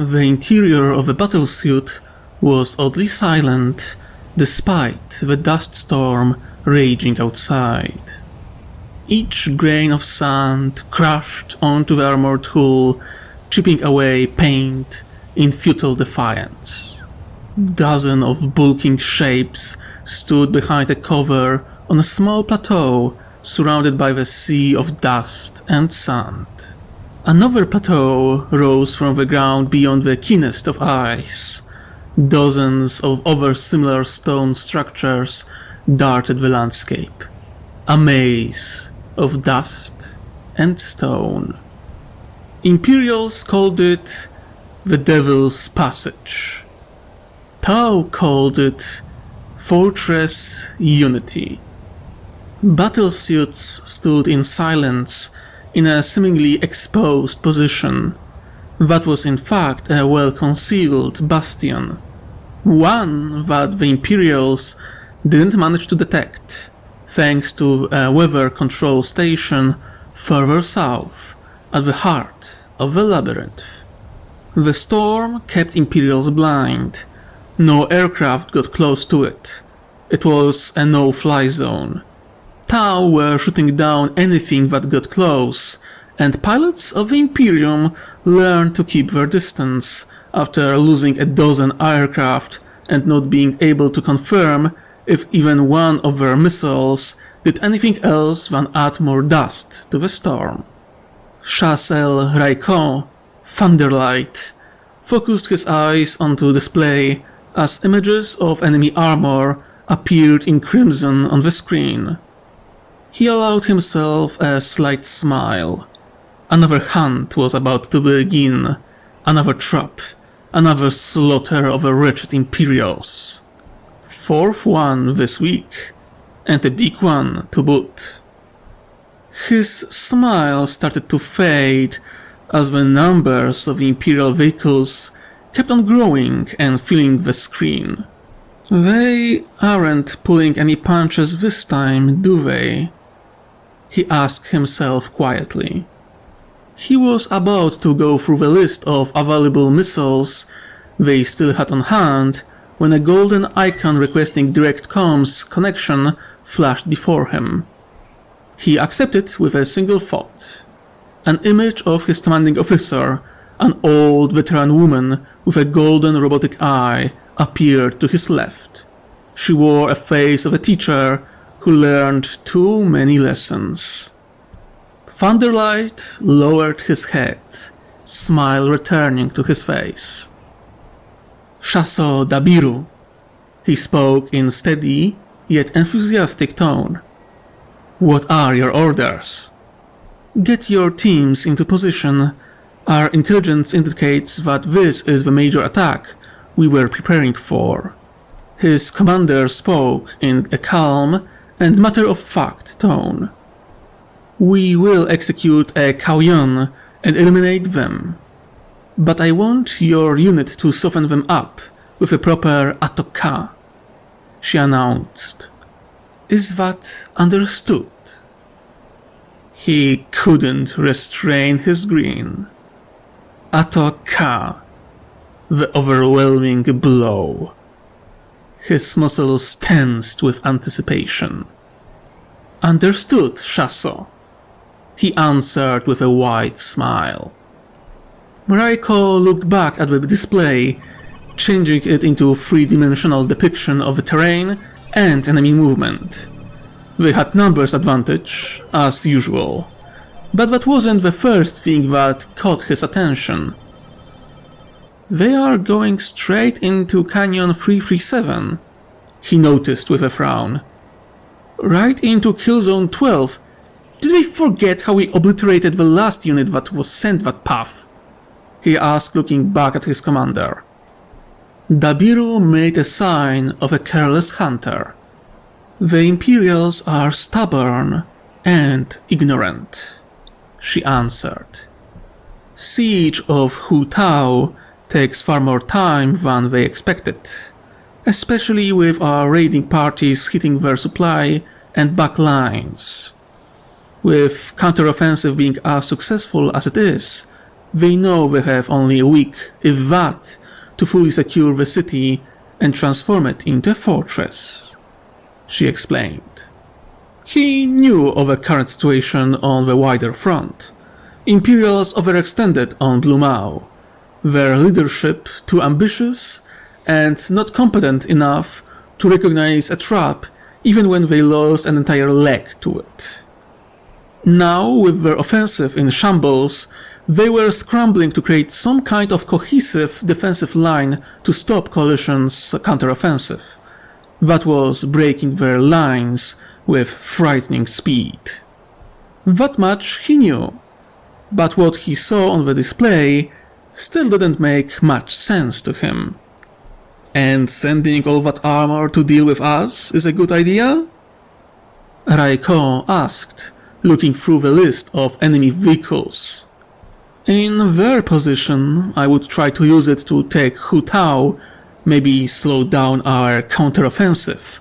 The interior of the battlesuit was oddly silent, despite the dust storm raging outside. Each grain of sand crashed onto the armored hull, chipping away paint in futile defiance. Dozens of bulking shapes stood behind a cover on a small plateau surrounded by the sea of dust and sand. Another plateau rose from the ground beyond the keenest of eyes. Dozens of other similar stone structures darted the landscape. A maze of dust and stone. Imperials called it the Devil's Passage. Tau called it Fortress Unity. Battlesuits stood in silence in a seemingly exposed position. That was in fact a well-concealed bastion. One that the Imperials didn't manage to detect, thanks to a weather control station further south, at the heart of the labyrinth. The storm kept Imperials blind. No aircraft got close to it. It was a no-fly zone. Tau were shooting down anything that got close, and pilots of the Imperium learned to keep their distance after losing a dozen aircraft and not being able to confirm if even one of their missiles did anything else than add more dust to the storm. Chassel Raikon, Thunderlight, focused his eyes onto display as images of enemy armor appeared in crimson on the screen. He allowed himself a slight smile. Another hunt was about to begin, another trap, another slaughter of the wretched Imperials. Fourth one this week, and a big one to boot. His smile started to fade as the numbers of the Imperial vehicles kept on growing and filling the screen. They aren't pulling any punches this time, do they? He asked himself quietly. He was about to go through the list of available missiles they still had on hand when a golden icon requesting direct comms connection flashed before him. He accepted with a single thought. An image of his commanding officer, an old veteran woman with a golden robotic eye, appeared to his left. She wore a face of a teacher who learned too many lessons. Thunderlight lowered his head, smile returning to his face. Shaso Dabiru, he spoke in steady yet enthusiastic tone. What are your orders? Get your teams into position. Our intelligence indicates that this is the major attack we were preparing for. His commander spoke in a calm and matter-of-fact tone. We will execute a Kauyon and eliminate them. But I want your unit to soften them up with a proper Atoka, she announced. Is that understood? He couldn't restrain his grin. Atoka, the overwhelming blow. His muscles tensed with anticipation. Understood, Shaso, he answered with a wide smile. Raiko looked back at the display, changing it into a three-dimensional depiction of the terrain and enemy movement. They had numbers advantage, as usual, but that wasn't the first thing that caught his attention. They are going straight into Canyon 337, he noticed with a frown. Right into Killzone 12. Did they forget how we obliterated the last unit that was sent that path? He asked, looking back at his commander. Dabiru made a sign of a careless hunter. The Imperials are stubborn and ignorant, she answered. Siege of Hu Tao takes far more time than they expected, especially with our raiding parties hitting their supply and back lines. With counteroffensive being as successful as it is, They know they have only a week, if that, to fully secure the city and transform it into a fortress, she explained. He knew of the current situation on the wider front. Imperials overextended on Blu'mau, their leadership too ambitious and not competent enough to recognize a trap even when they lost an entire leg to it. Now, with their offensive in shambles, they were scrambling to create some kind of cohesive defensive line to stop Coalition's counteroffensive. That was breaking their lines with frightening speed. That much he knew, but what he saw on the display still didn't make much sense to him. And sending all that armor to deal with us is a good idea? Raiko asked, looking through the list of enemy vehicles. In their position, I would try to use it to take Hu Tao, maybe slow down our counteroffensive,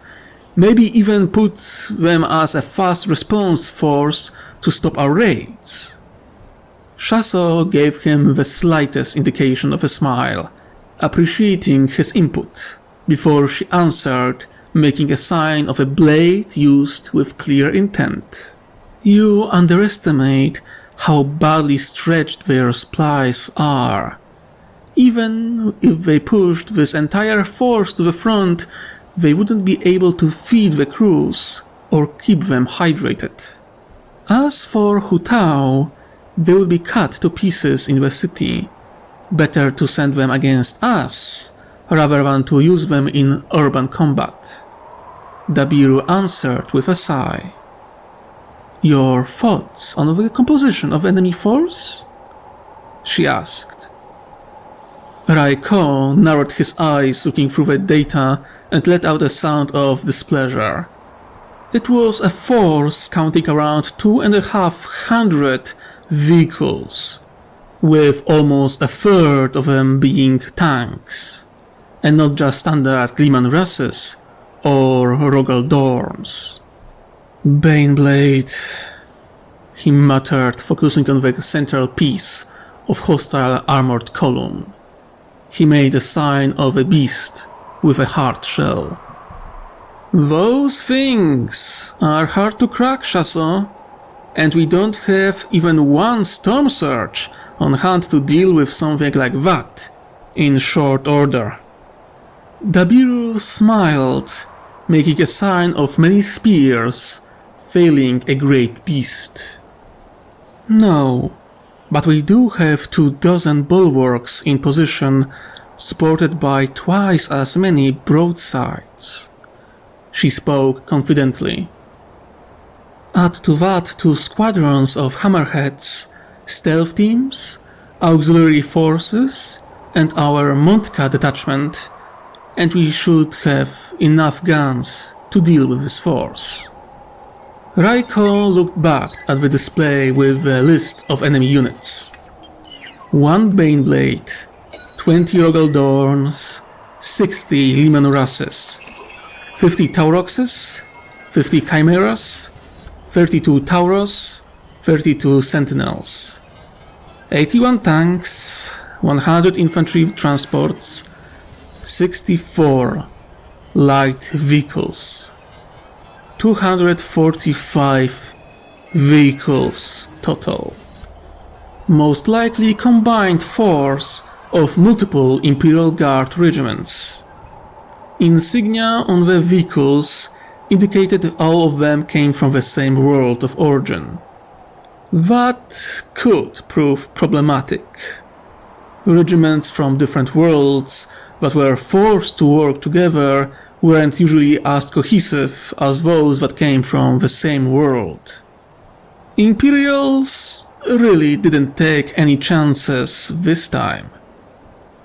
maybe even put them as a fast response force to stop our raids. Shaso gave him the slightest indication of a smile, appreciating his input, before she answered, making a sign of a blade used with clear intent. You underestimate how badly stretched their supplies are. Even if they pushed this entire force to the front, they wouldn't be able to feed the crews or keep them hydrated. As for Hu Tao, they will be cut to pieces in the city. Better to send them against us, rather than to use them in urban combat. Dabiru answered with a sigh. Your thoughts on the composition of enemy force? She asked. Raiko narrowed his eyes looking through the data and let out a sound of displeasure. It was a force counting around 2,500 vehicles, with almost a third of them being tanks, and not just standard Liman Races or Rogal Dorms. Baneblade, he muttered, focusing on the central piece of hostile armored column. He made a sign of a beast with a hard shell. Those things are hard to crack, Shaso, and we don't have even one storm surge on hand to deal with something like that in short order. Dabiru smiled, making a sign of many spears, failing a great beast. No, but we do have 24 bulwarks in position, supported by twice as many broadsides. She spoke confidently. Add to that 2 squadrons of hammerheads, stealth teams, auxiliary forces, and our Montka detachment, and we should have enough guns to deal with this force. Raiko looked back at the display with a list of enemy units. 1 Baneblade, 20 Rogal Dorns, 60 Liman Races, 50 Tauroxes, 50 Chimeras, 32 Tauros, 32 Sentinels, 81 tanks, 100 infantry transports, 64 light vehicles, 245 vehicles total. Most likely combined force of multiple Imperial Guard Regiments. Insignia on the vehicles indicated all of them came from the same world of origin. That could prove problematic. Regiments from different worlds that were forced to work together weren't usually as cohesive as those that came from the same world. Imperials really didn't take any chances this time.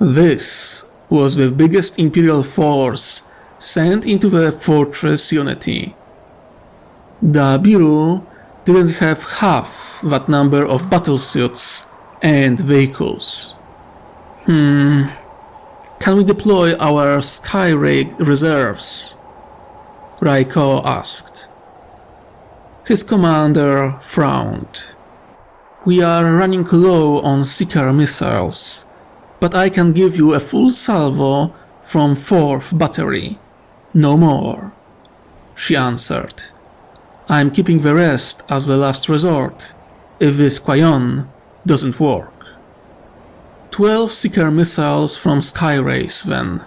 This was the biggest Imperial force sent into the Fortress Unity. Dabiru didn't have half that number of battlesuits and vehicles. Can we deploy our Skyrig reserves? Raiko asked. His commander frowned. We are running low on Seeker missiles, but I can give you a full salvo from 4th Battery. No more, she answered. I'm keeping the rest as the last resort, if this Quayon doesn't work. 12 Seeker missiles from Skyrays then.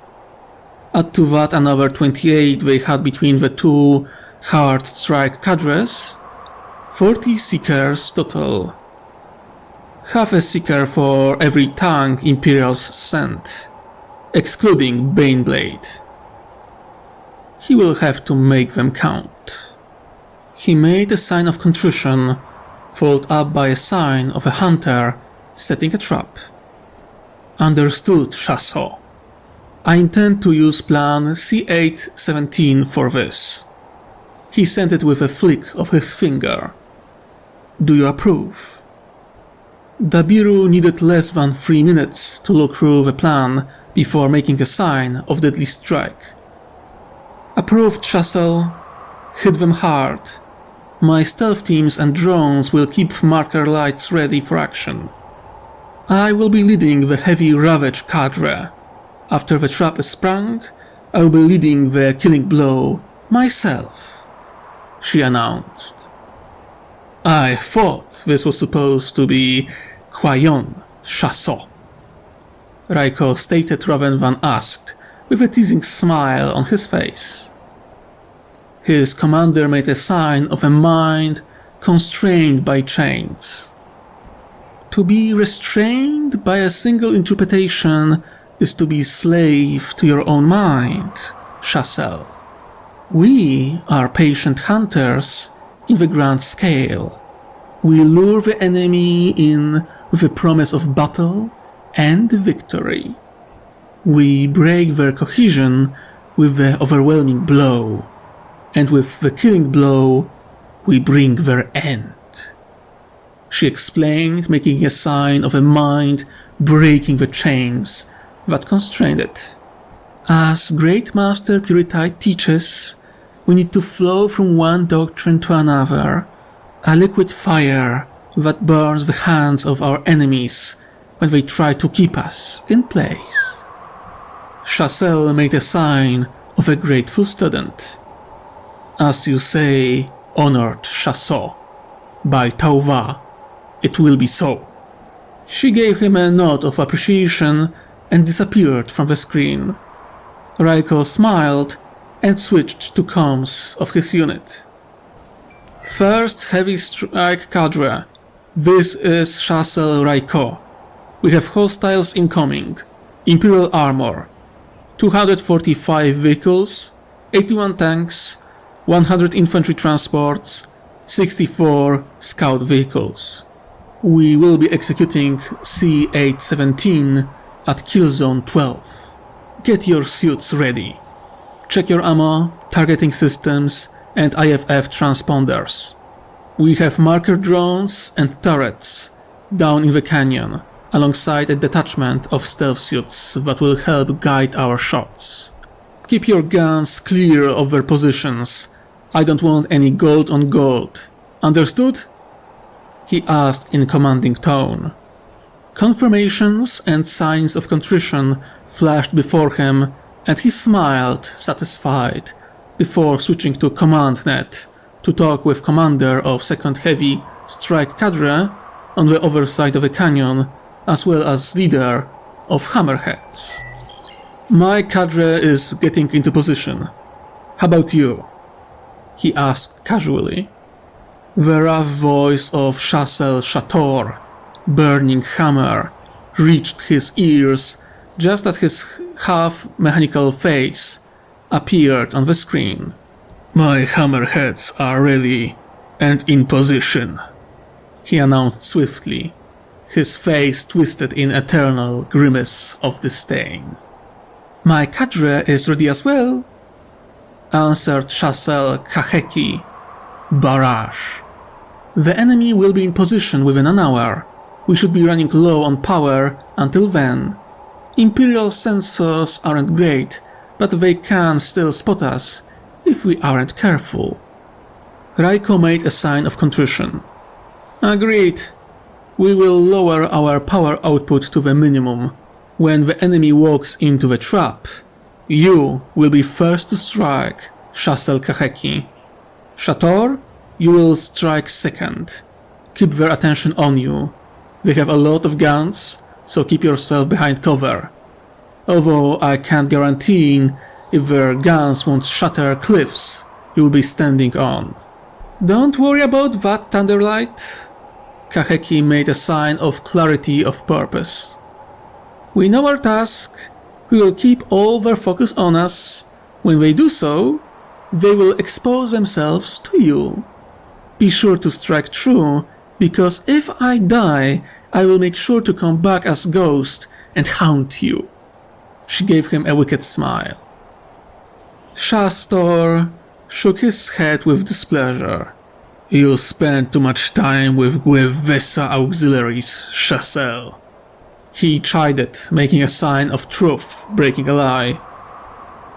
Add to that another 28 they had between the two hard strike cadres, 40 Seekers total. Half a Seeker for every tank Imperials sent, excluding Baneblade. He will have to make them count. He made a sign of contrition, followed up by a sign of a hunter setting a trap. Understood, Chassot. I intend to use plan C8-17 for this. He sent it with a flick of his finger. Do you approve? Dabiru needed less than 3 minutes to look through the plan before making a sign of deadly strike. Approved, Chassel. Hit them hard. My stealth teams and drones will keep marker lights ready for action. I will be leading the heavy Ravage cadre. After the trap is sprung, I will be leading the killing blow myself, she announced. I thought this was supposed to be Quayon, Chassot, Raiko stated rather than asked, with a teasing smile on his face. His commander made a sign of a mind constrained by chains. To be restrained by a single interpretation is to be slave to your own mind, Chassel. We are patient hunters in the grand scale. We lure the enemy in with the promise of battle and victory. We break their cohesion with the overwhelming blow, and with the killing blow, we bring their end. She explained, making a sign of a mind breaking the chains that constrained it. As Great Master Puritite teaches, we need to flow from one doctrine to another, a liquid fire that burns the hands of our enemies when they try to keep us in place. Chassel made a sign of a grateful student. As you say, honored Chassot, by Tauva, it will be so. She gave him a nod of appreciation and disappeared from the screen. Raiko smiled and switched to comms of his unit. First Heavy Strike Cadre. This is Chassel Raiko. We have hostiles incoming. Imperial armor. 245 vehicles, 81 tanks, 100 infantry transports, 64 scout vehicles. We will be executing C8-17 at Kill Zone 12. Get your suits ready. Check your ammo, targeting systems, and IFF transponders. We have marker drones and turrets down in the canyon, alongside a detachment of stealth suits that will help guide our shots. Keep your guns clear of their positions. I don't want any gold on gold. Understood? He asked in commanding tone. Confirmations and signs of contrition flashed before him, and he smiled, satisfied, before switching to CommandNet to talk with commander of 2nd Heavy Strike Cadre on the other side of the canyon, as well as leader of Hammerheads. My cadre is getting into position. How about you? He asked casually. The rough voice of Chassel Chator, Burning Hammer, reached his ears just as his half-mechanical face appeared on the screen. My hammerheads are ready and in position, he announced swiftly, his face twisted in eternal grimace of disdain. My cadre is ready as well, answered Chassel Kaheki. Barrage. The enemy will be in position within an hour. We should be running low on power until then. Imperial sensors aren't great, but they can still spot us if we aren't careful. Raiko made a sign of contrition. Agreed. We will lower our power output to the minimum. When the enemy walks into the trap, you will be first to strike, Chassel Kaheki. Shator, you will strike second. Keep their attention on you. They have a lot of guns, so keep yourself behind cover. Although I can't guarantee if their guns won't shatter cliffs you will be standing on. Don't worry about that, Thunderlight. Kaheki made a sign of clarity of purpose. We know our task. We will keep all their focus on us. When they do so, they will expose themselves to you. Be sure to strike true, because if I die, I will make sure to come back as Ghost and haunt you. She gave him a wicked smile. Shastor shook his head with displeasure. You spend too much time with Gwevesa auxiliaries, Chassel. He chided, making a sign of truth, breaking a lie.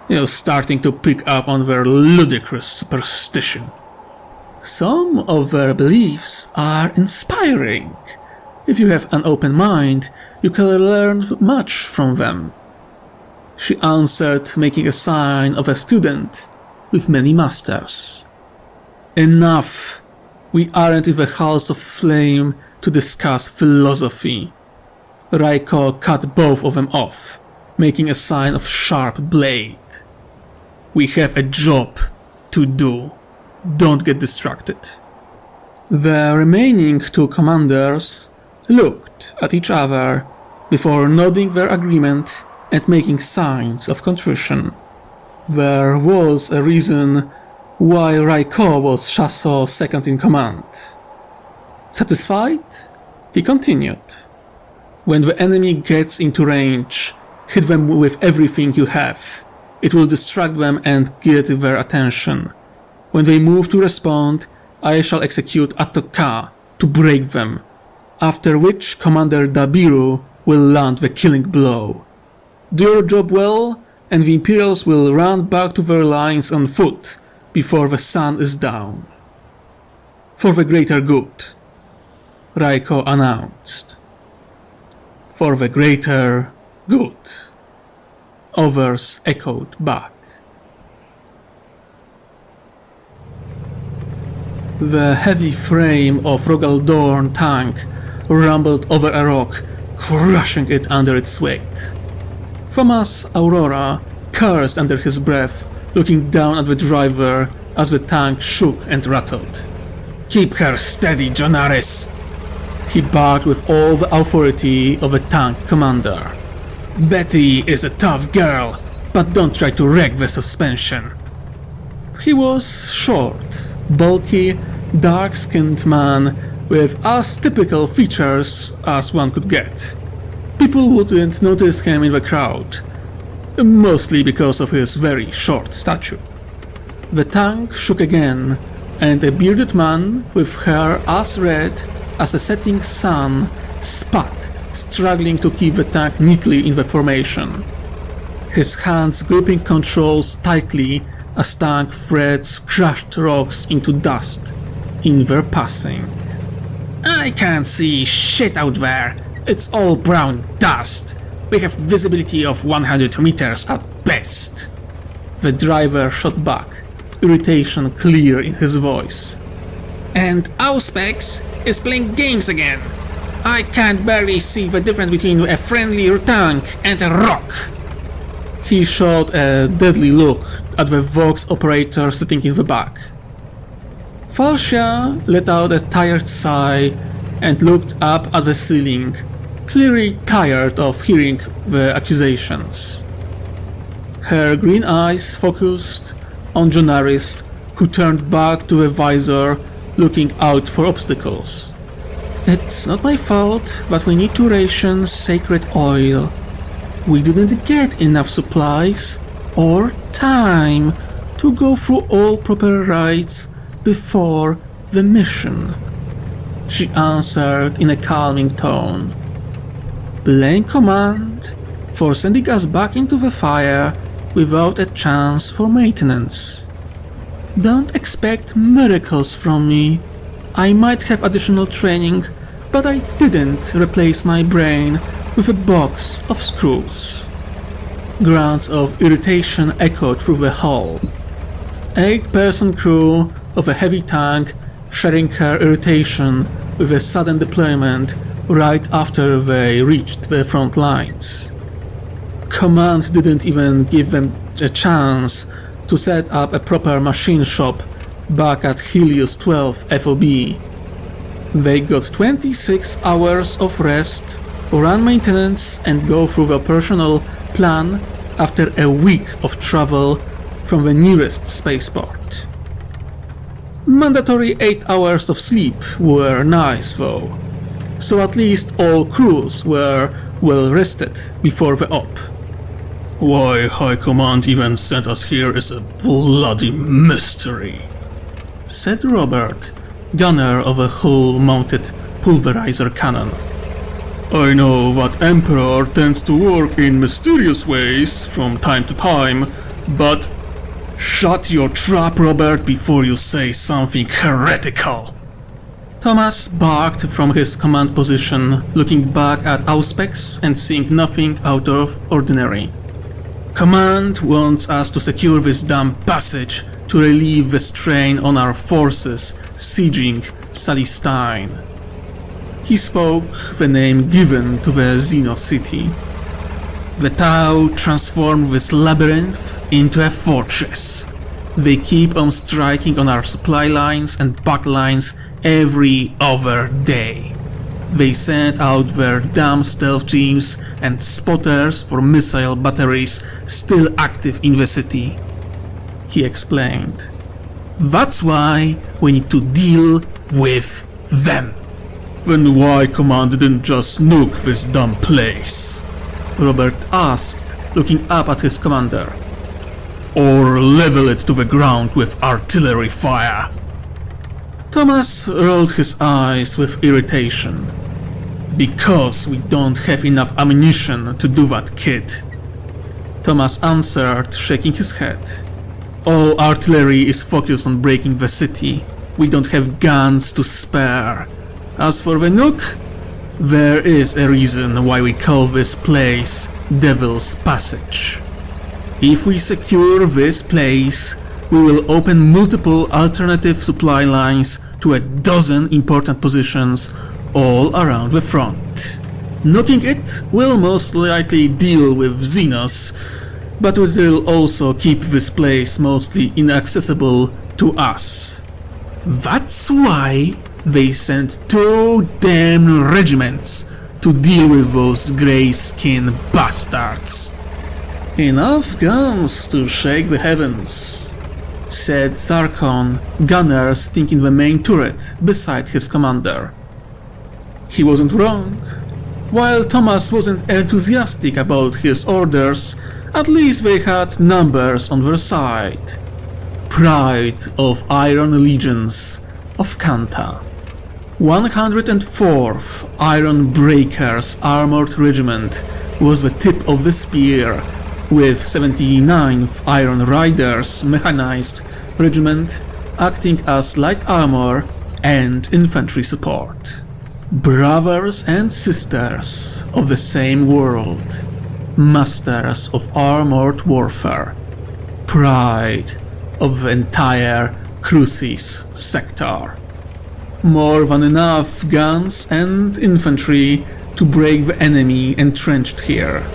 You're starting to pick up on their ludicrous superstition. Some of their beliefs are inspiring. If you have an open mind, you can learn much from them. She answered, making a sign of a student with many masters. Enough! We aren't in the Halls of Flame to discuss philosophy. Raiko cut both of them off, making a sign of sharp blade. We have a job to do. Don't get distracted. The remaining two commanders looked at each other before nodding their agreement and making signs of contrition. There was a reason why Raiko was Chasseau's second in command. Satisfied? He continued. When the enemy gets into range, hit them with everything you have. It will distract them and get their attention. When they move to respond, I shall execute Atoka to break them, after which Commander Dabiru will land the killing blow. Do your job well, and the Imperials will run back to their lines on foot before the sun is down. For the greater good, Raiko announced. For the greater good, others echoed back. The heavy frame of Rogaldorn tank rumbled over a rock, crushing it under its weight. Thomas Aurora cursed under his breath, looking down at the driver as the tank shook and rattled. Keep her steady, Jonaris! He barked with all the authority of a tank commander. Betty is a tough girl, but don't try to wreck the suspension. He was short, bulky, dark-skinned man with as typical features as one could get. People wouldn't notice him in the crowd, mostly because of his very short stature. The tank shook again, and a bearded man with hair as red as a setting sun spat, struggling to keep the tank neatly in the formation. His hands gripping controls tightly as tank threads crushed rocks into dust in their passing. I can't see shit out there. It's all brown dust. We have visibility of 100 meters at best. The driver shot back, irritation clear in his voice. And Auspex is playing games again. I can't barely see the difference between a friendly tank and a rock. He shot a deadly look at the Vox operator sitting in the back. Falcia let out a tired sigh and looked up at the ceiling, clearly tired of hearing the accusations. Her green eyes focused on Jonaris, who turned back to the visor, looking out for obstacles. It's not my fault, but we need to ration sacred oil. We didn't get enough supplies or time to go through all proper rites before the mission. She answered in a calming tone. Blame command for sending us back into the fire without a chance for maintenance. Don't expect miracles from me. I might have additional training, but I didn't replace my brain with a box of screws. Grunts of irritation echoed through the hall. 8-person crew of a heavy tank sharing her irritation with a sudden deployment right after they reached the front lines. Command didn't even give them a chance to set up a proper machine shop back at Helios 12 FOB. They got 26 hours of rest, run maintenance and go through the operational plan after a week of travel from the nearest spaceport. Mandatory 8 hours of sleep were nice though, so at least all crews were well rested before the op. Why High Command even sent us here is a bloody mystery, said Robert, gunner of a hull-mounted pulverizer cannon. I know that Emperor tends to work in mysterious ways from time to time, but shut your trap, Robert, before you say something heretical. Thomas barked from his command position, looking back at Auspex and seeing nothing out of ordinary. Command wants us to secure this damn passage to relieve the strain on our forces sieging Salistine. He spoke the name given to the Xeno city. The Tau transformed this labyrinth into a fortress. They keep on striking on our supply lines and backlines every other day. They sent out their damn stealth teams and spotters for missile batteries still active in the city. He explained. That's why we need to deal with them. Then why Command didn't just nuke this dumb place? Robert asked, looking up at his commander. Or level it to the ground with artillery fire. Thomas rolled his eyes with irritation. Because we don't have enough ammunition to do that, kid. Thomas answered, shaking his head. All artillery is focused on breaking the city. We don't have guns to spare. As for the nuke, there is a reason why we call this place Devil's Passage. If we secure this place, we will open multiple alternative supply lines to a dozen important positions all around the front. Knocking it will most likely deal with Xenos, but it will also keep this place mostly inaccessible to us. That's why they sent 2 damn regiments to deal with those grey-skinned bastards. Enough guns to shake the heavens, said Sarkon, gunner sitting in the main turret beside his commander. He wasn't wrong. While Thomas wasn't enthusiastic about his orders, at least they had numbers on their side. Pride of Iron Legions of Canta. 104th Iron Breakers Armored Regiment was the tip of the spear, with 79th Iron Riders Mechanized Regiment acting as light armor and infantry support. Brothers and sisters of the same world, masters of armored warfare, pride of the entire Crucis sector. More than enough guns and infantry to break the enemy entrenched here,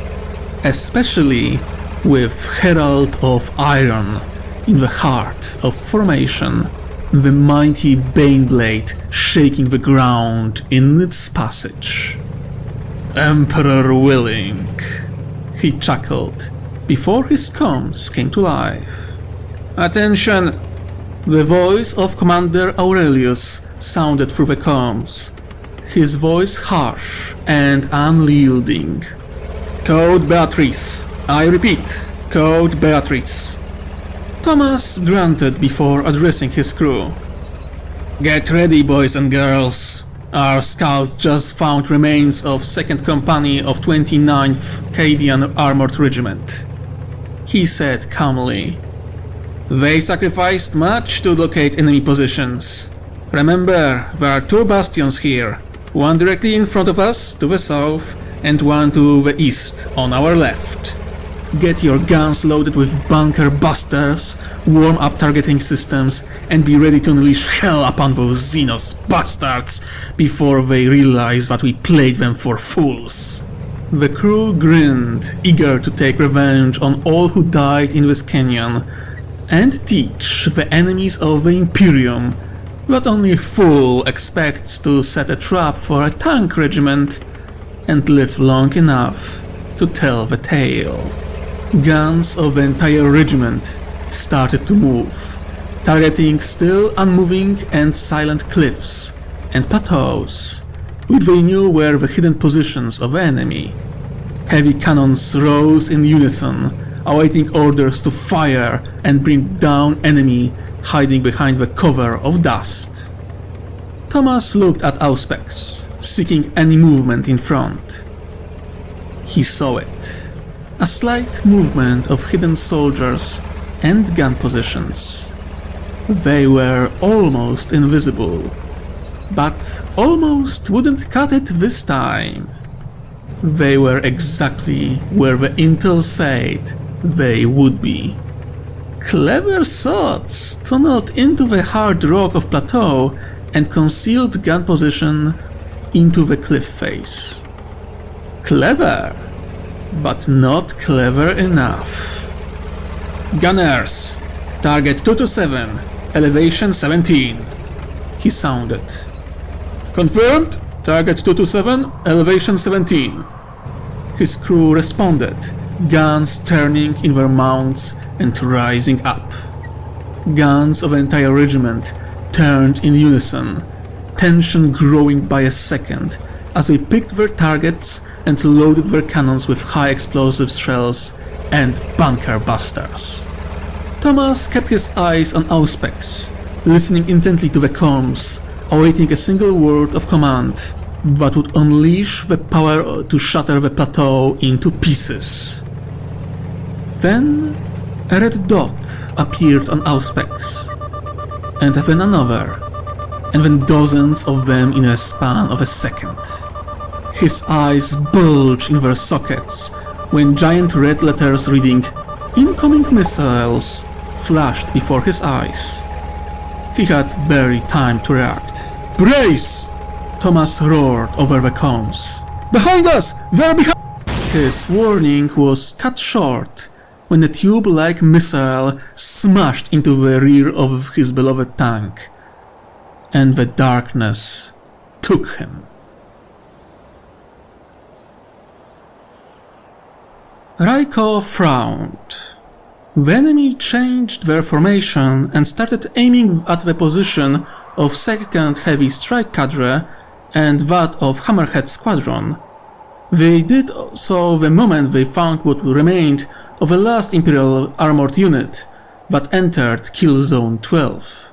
especially with Herald of Iron in the heart of formation, the mighty Baneblade shaking the ground in its passage. Emperor willing, he chuckled before his comms came to life. Attention! The voice of Commander Aurelius sounded through the comms, his voice harsh and unyielding. Code Beatrice. I repeat, Code Beatrice. Thomas grunted before addressing his crew. Get ready, boys and girls. Our scouts just found remains of 2nd Company of 29th Cadian Armored Regiment, he said calmly. They sacrificed much to locate enemy positions. Remember, there are 2 bastions here, One directly in front of us to the south and one to the east on our left. Get your guns loaded with bunker busters, warm up targeting systems, and be ready to unleash hell upon those Xenos bastards before they realize that we played them for fools. The crew grinned, eager to take revenge on all who died in this canyon, and teach the enemies of the Imperium that only a fool expects to set a trap for a tank regiment and live long enough to tell the tale. Guns of the entire regiment started to move, targeting still unmoving and silent cliffs and plateaus, which they knew were the hidden positions of the enemy. Heavy cannons rose in unison, awaiting orders to fire and bring down enemy hiding behind the cover of dust. Thomas looked at Auspex, seeking any movement in front. He saw it. A slight movement of hidden soldiers and gun positions. They were almost invisible, but almost wouldn't cut it this time. They were exactly where the intel said they would be. Clever thoughts tunneled into the hard rock of plateau and concealed gun positions into the cliff face. Clever, but not clever enough. Gunners, target 227, elevation 17, he sounded. Confirmed, target 227, elevation 17. His crew responded, guns turning in their mounts and rising up. Guns of the entire regiment turned in unison, tension growing by a second as they picked their targets and loaded their cannons with high explosive shells and bunker busters. Thomas kept his eyes on Auspex, listening intently to the comms, awaiting a single word of command that would unleash the power to shatter the plateau into pieces. Then a red dot appeared on Auspex, and then another, and then dozens of them in a span of a second. His eyes bulged in their sockets when giant red letters reading "Incoming missiles" flashed before his eyes. He had barely time to react. "Brace!" Thomas roared over the comms. "Behind us! They're behind!" His warning was cut short when a tube-like missile smashed into the rear of his beloved tank, and the darkness took him. Raiko frowned. The enemy changed their formation and started aiming at the position of 2nd Heavy Strike Cadre and that of Hammerhead Squadron. They did so the moment they found what remained of the last Imperial armored unit that entered Kill Zone 12.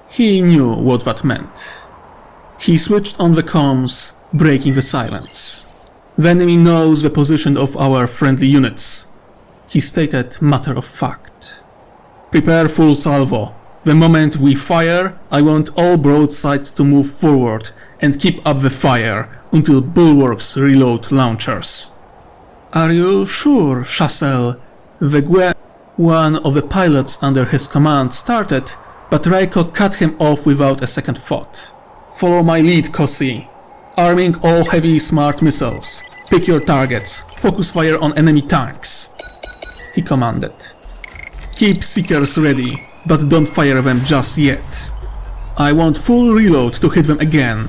He knew what that meant. He switched on the comms, breaking the silence. "The enemy knows the position of our friendly units," he stated matter of fact. "Prepare full salvo. The moment we fire, I want all broadsides to move forward and keep up the fire until Bulwarks reload launchers." "Are you sure, Chassel?" one of the pilots under his command started, but Raiko cut him off without a second thought. "Follow my lead, Kossi. Arming all heavy smart missiles. Pick your targets. Focus fire on enemy tanks," he commanded. "Keep Seekers ready, but don't fire them just yet. I want full reload to hit them again.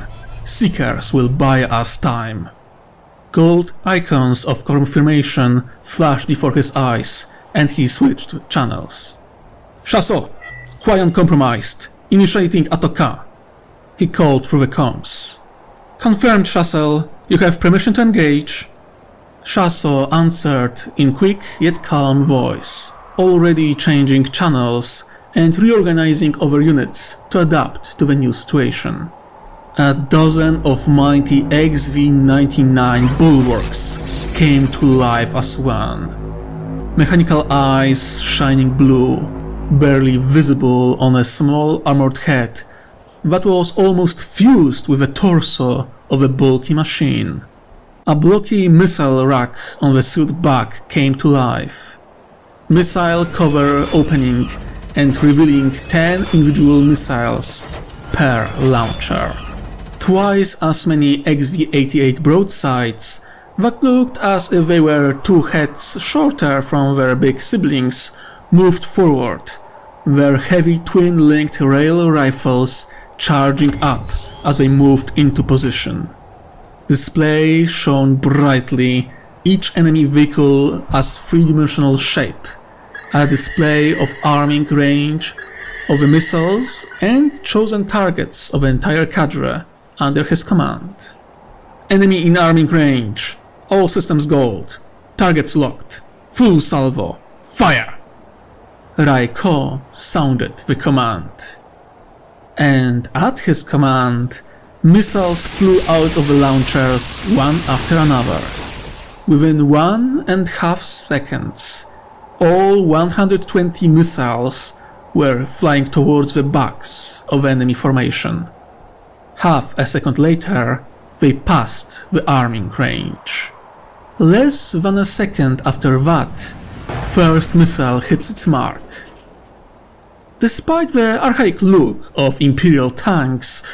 Seekers will buy us time." Gold icons of confirmation flashed before his eyes, and he switched channels. "Chassel, Quayon compromised. Initiating Atoka," he called through the comms. "Confirmed, Chassel. You have permission to engage." Chassel answered in quick yet calm voice, already changing channels and reorganizing other units to adapt to the new situation. A dozen of mighty XV-99 bulwarks came to life as one. Mechanical eyes shining blue, barely visible on a small armored head that was almost fused with a torso of a bulky machine. A blocky missile rack on the suit back came to life. Missile cover opening and revealing 10 individual missiles per launcher. Twice as many XV-88 broadsides that looked as if they were 2 heads shorter from their big siblings moved forward, their heavy twin-linked rail rifles charging up as they moved into position. Display shone brightly each enemy vehicle as three-dimensional shape, a display of arming range of the missiles and chosen targets of the entire cadre under his command. Enemy in arming range. All systems gold. Targets locked. Full salvo. Fire! Raiko sounded the command. And at his command, missiles flew out of the launchers one after another. Within 1.5 seconds, all 120 missiles were flying towards the backs of enemy formation. Half a second later, they passed the arming range. Less than a second after that, first missile hits its mark. Despite the archaic look of Imperial tanks,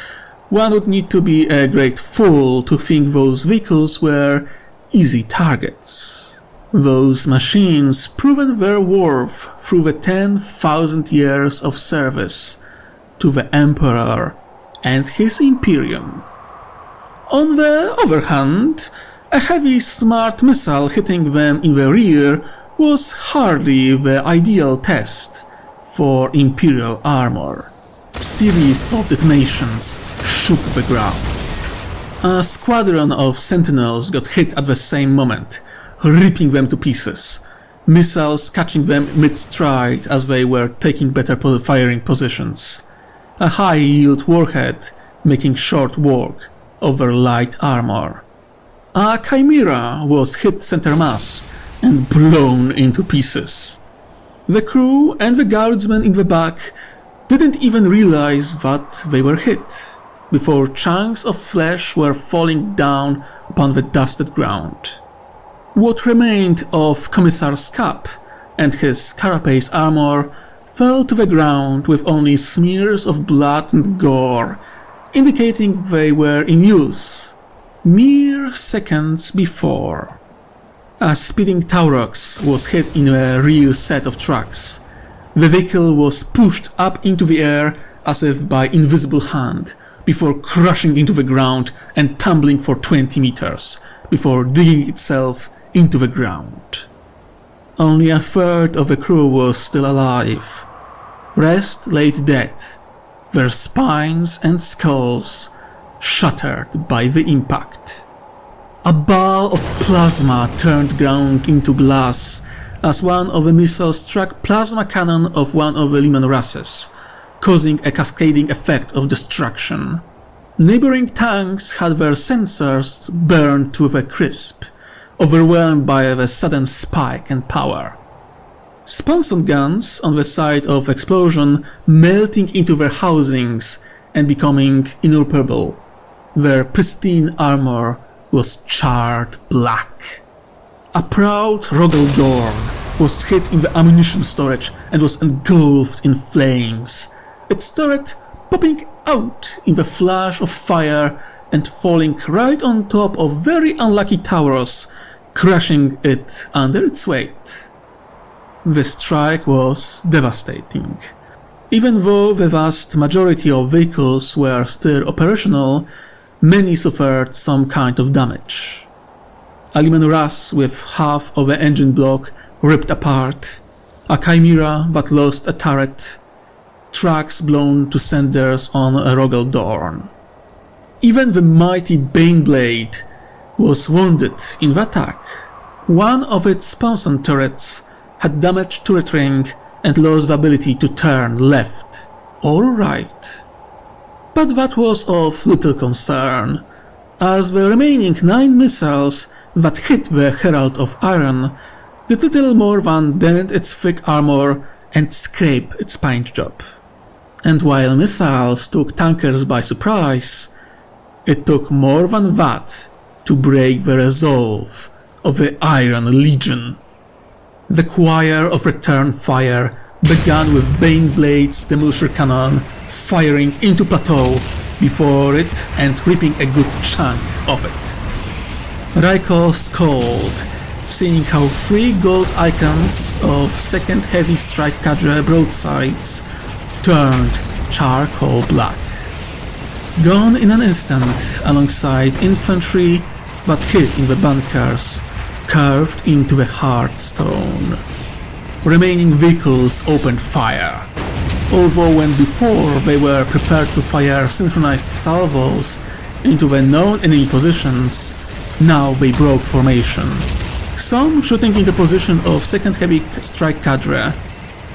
one would need to be a great fool to think those vehicles were easy targets. Those machines proven their worth through the 10,000 years of service to the Emperor and his Imperium. On the other hand, a heavy smart missile hitting them in the rear was hardly the ideal test for Imperial armor. Series of detonations shook the ground. A squadron of sentinels got hit at the same moment, ripping them to pieces, missiles catching them mid-stride as they were taking better firing positions. A high-yield warhead making short work of their light armor. A chimera was hit center mass and blown into pieces. The crew and the guardsmen in the back didn't even realize that they were hit, before chunks of flesh were falling down upon the dusted ground. What remained of Commissar's cap and his carapace armor fell to the ground with only smears of blood and gore, indicating they were in use mere seconds before. A speeding Taurox was hit in a rear set of trucks. The vehicle was pushed up into the air as if by invisible hand, before crashing into the ground and tumbling for 20 meters, before digging itself into the ground. Only a third of the crew was still alive. Rest lay dead, their spines and skulls shattered by the impact. A ball of plasma turned ground into glass as one of the missiles struck plasma cannon of one of the Leman races, causing a cascading effect of destruction. Neighboring tanks had their sensors burned to a crisp, overwhelmed by the sudden spike and power. Sponson guns on the site of explosion melting into their housings and becoming inoperable. Their pristine armor was charred black. A proud Rogel Dorn was hit in the ammunition storage and was engulfed in flames, its turret popping out in the flash of fire and falling right on top of very unlucky Tauros, crushing it under its weight. The strike was devastating. Even though the vast majority of vehicles were still operational, many suffered some kind of damage. A Leman Ras with half of the engine block ripped apart, a Chimera that lost a turret, trucks blown to cinders on a Rogel Dorn. Even the mighty Baneblade was wounded in the attack. One of its sponson turrets had damaged turret ring and lost the ability to turn left or right. But that was of little concern, as the remaining 9 missiles that hit the Herald of Iron did little more than dent its thick armor and scrape its paint job. And while missiles took tankers by surprise, It took more than that to break the resolve of the Iron Legion. The choir of return fire began with Baneblade's Demolisher Cannon firing into plateau before it and ripping a good chunk of it. Raiko scowled, seeing how 3 gold icons of 2nd Heavy Strike Cadre broadsides turned charcoal black. Gone in an instant alongside infantry that hid in the bunkers, carved into the hard stone. Remaining vehicles opened fire, although when before they were prepared to fire synchronized salvos into the known enemy positions, now they broke formation. Some shooting into position of 2nd Heavy Strike Cadre,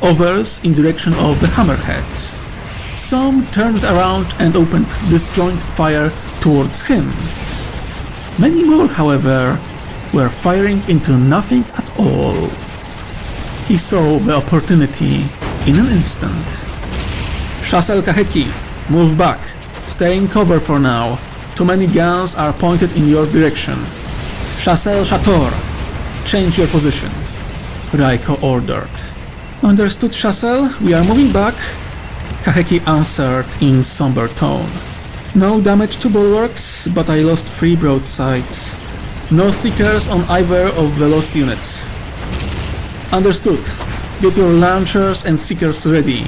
others in direction of the Hammerheads. Some turned around and opened disjoint fire towards him. Many more, however, were firing into nothing at all. He saw the opportunity in an instant. Chassel Kaheki, move back. Stay in cover for now. Too many guns are pointed in your direction. Chassel Chator, change your position, Raiko ordered. Understood, Chassel, we are moving back, Kaheki answered in somber tone. No damage to bulwarks, but I lost 3 broadsides. No seekers on either of the lost units. Understood. Get your launchers and seekers ready.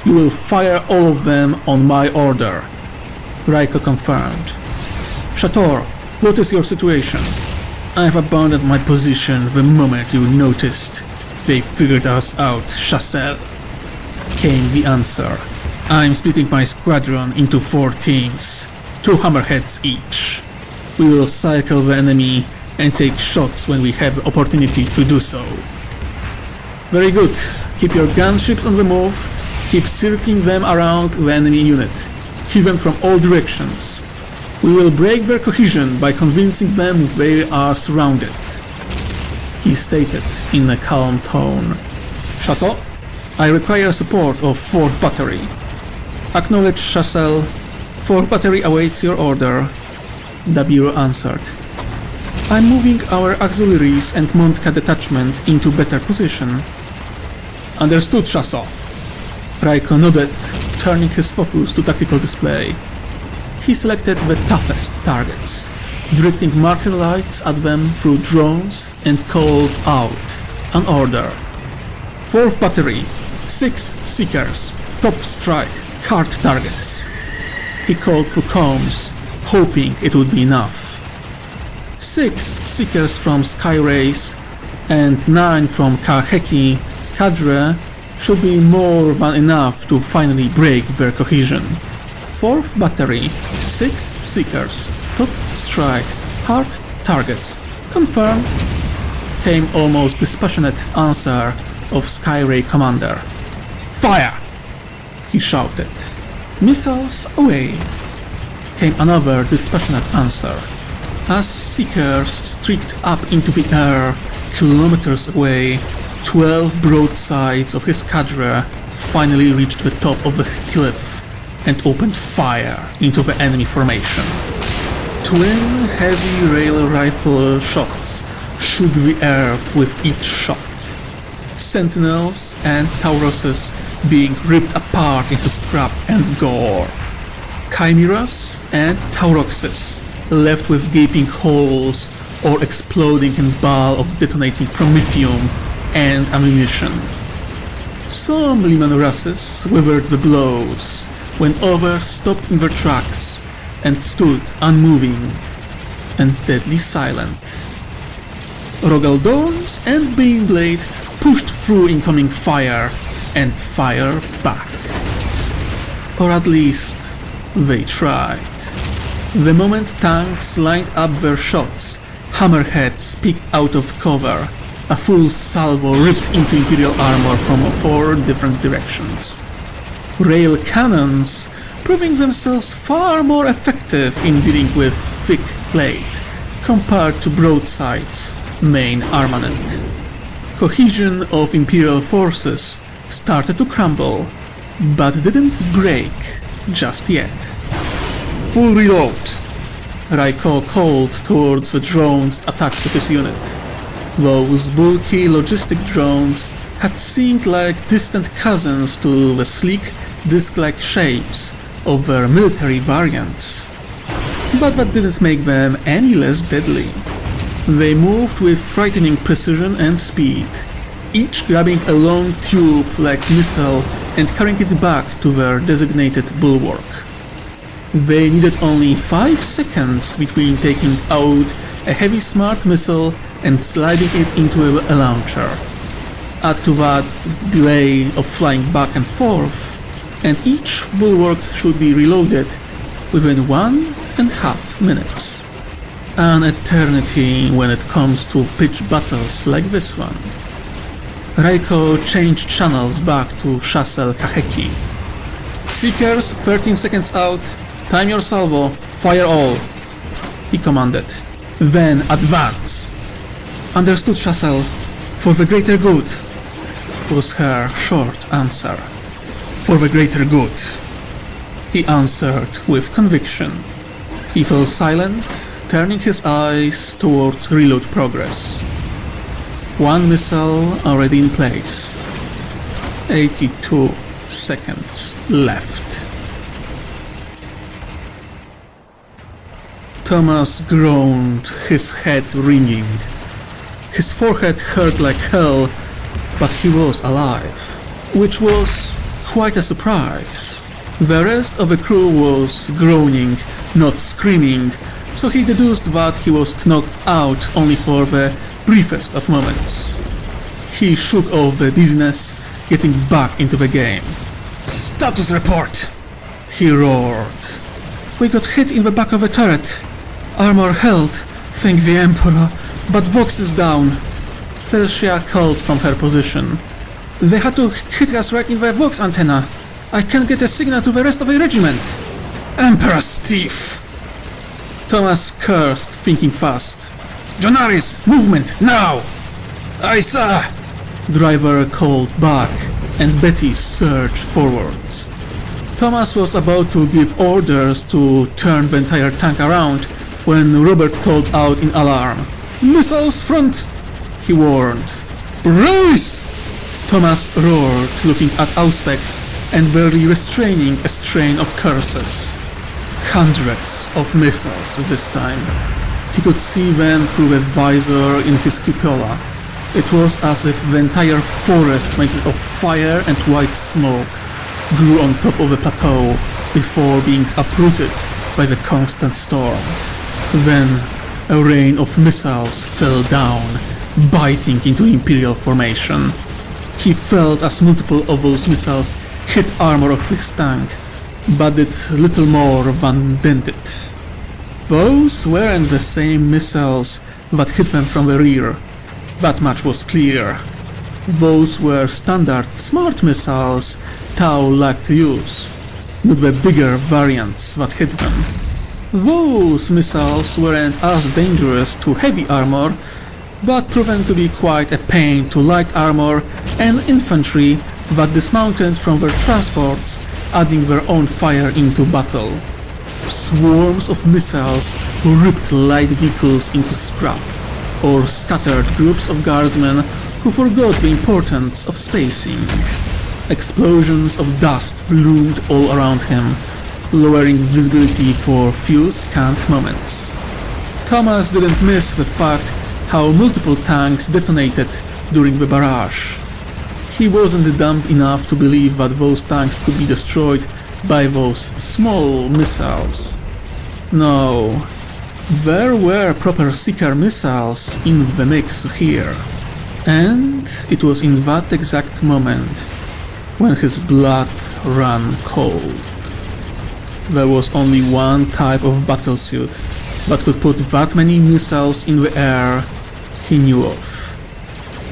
You will fire all of them on my order. Raiko confirmed. Chator, what is your situation? I've abandoned my position the moment you noticed. They figured us out, Chassel, came the answer. I'm splitting my squadron into 4 teams, 2 hammerheads each. We will circle the enemy and take shots when we have the opportunity to do so. Very good. Keep your gunships on the move. Keep circling them around the enemy unit. Hit them from all directions. We will break their cohesion by convincing them they are surrounded, he stated in a calm tone. Chassel, I require support of 4th Battery. Acknowledge, Chassel. 4th Battery awaits your order, Dabiro answered. I'm moving our auxiliaries and Montka detachment into better position. Understood, Chassel. Raiko nodded, turning his focus to tactical display. He selected the toughest targets, directing marker lights at them through drones and called out an order. 4th Battery, 6 Seekers, top strike, hard targets. He called through comms, hoping it would be enough. 6 Seekers from Skyrace and 9 from Kaheki Cadre should be more than enough to finally break their cohesion. 4th Battery, 6 Seekers, top strike, hard targets. Confirmed, came almost dispassionate answer of Skyray commander. Fire! He shouted. Missiles away! Came another dispassionate answer. As Seekers streaked up into the air, kilometers away, 12 broadsides of his cadre finally reached the top of the cliff and opened fire into the enemy formation. Twin heavy rail rifle shots shook the earth with each shot. Sentinels and Tauroses being ripped apart into scrap and gore. Chimeras and Tauroxes left with gaping holes or exploding in ball of detonating promethium and ammunition. Some Liman races withered the blows when others stopped in their tracks and stood unmoving and deadly silent. Rogaldorns and Baneblade pushed through incoming fire and fired back. Or at least, they tried. The moment tanks lined up their shots, hammerheads peeked out of cover. A full salvo ripped into Imperial armor from 4 different directions. Rail cannons proving themselves far more effective in dealing with thick plate compared to broadside's main armament. Cohesion of Imperial forces started to crumble, but didn't break just yet. Full reload, Raiko called towards the drones attached to his unit. Those bulky logistic drones had seemed like distant cousins to the sleek, disc-like shapes of their military variants. But that didn't make them any less deadly. They moved with frightening precision and speed, each grabbing a long tube-like missile and carrying it back to their designated bulwark. They needed only 5 seconds between taking out a heavy smart missile and sliding it into a launcher. Add to that the delay of flying back and forth, and each bulwark should be reloaded within 1.5 minutes. An eternity when it comes to pitch battles like this one. Raiko changed channels back to Chassel Kaheki. Seekers, 13 seconds out, time your salvo, fire all, he commanded. Then advance. Understood, Chassel. For the greater good, was her short answer. For the greater good, he answered with conviction. He fell silent, turning his eyes towards reload progress. 1 missile already in place. 82 seconds left. Thomas groaned, his head ringing. His forehead hurt like hell, but he was alive, which was quite a surprise. The rest of the crew was groaning, not screaming, so he deduced that he was knocked out only for the briefest of moments. He shook off the dizziness, getting back into the game. "Status report!" he roared. "We got hit in the back of the turret. Armor held, thank the Emperor, but Vox is down," Felcia called from her position. "They had to hit us right in the Vox antenna. I can't get a signal to the rest of the regiment." "Emperor's thief!" Thomas cursed, thinking fast. "Jonaris, movement, now!" "Aye, sir!" Driver called back, and Betty surged forwards. Thomas was about to give orders to turn the entire tank around when Robert called out in alarm. "Missiles front!" he warned. "Brace!" Thomas roared, looking at Auspex and barely restraining a strain of curses. Hundreds of missiles this time. He could see them through the visor in his cupola. It was as if the entire forest made of fire and white smoke grew on top of the plateau before being uprooted by the constant storm. Then a rain of missiles fell down, biting into Imperial formation. He felt as multiple of those missiles hit armor of his tank, but did little more than dent it. Those weren't the same missiles that hit them from the rear. That much was clear. Those were standard smart missiles Tau liked to use, not the bigger variants that hit them. Those missiles weren't as dangerous to heavy armor, but proven to be quite a pain to light armor and infantry that dismounted from their transports, adding their own fire into battle. Swarms of missiles ripped light vehicles into scrap, or scattered groups of guardsmen who forgot the importance of spacing. Explosions of dust bloomed all around him, lowering visibility for few scant moments. Thomas didn't miss the fact how multiple tanks detonated during the barrage. He wasn't dumb enough to believe that those tanks could be destroyed by those small missiles. No, there were proper Seeker missiles in the mix here. And it was in that exact moment when his blood ran cold. There was only one type of battlesuit that could put that many missiles in the air he knew of.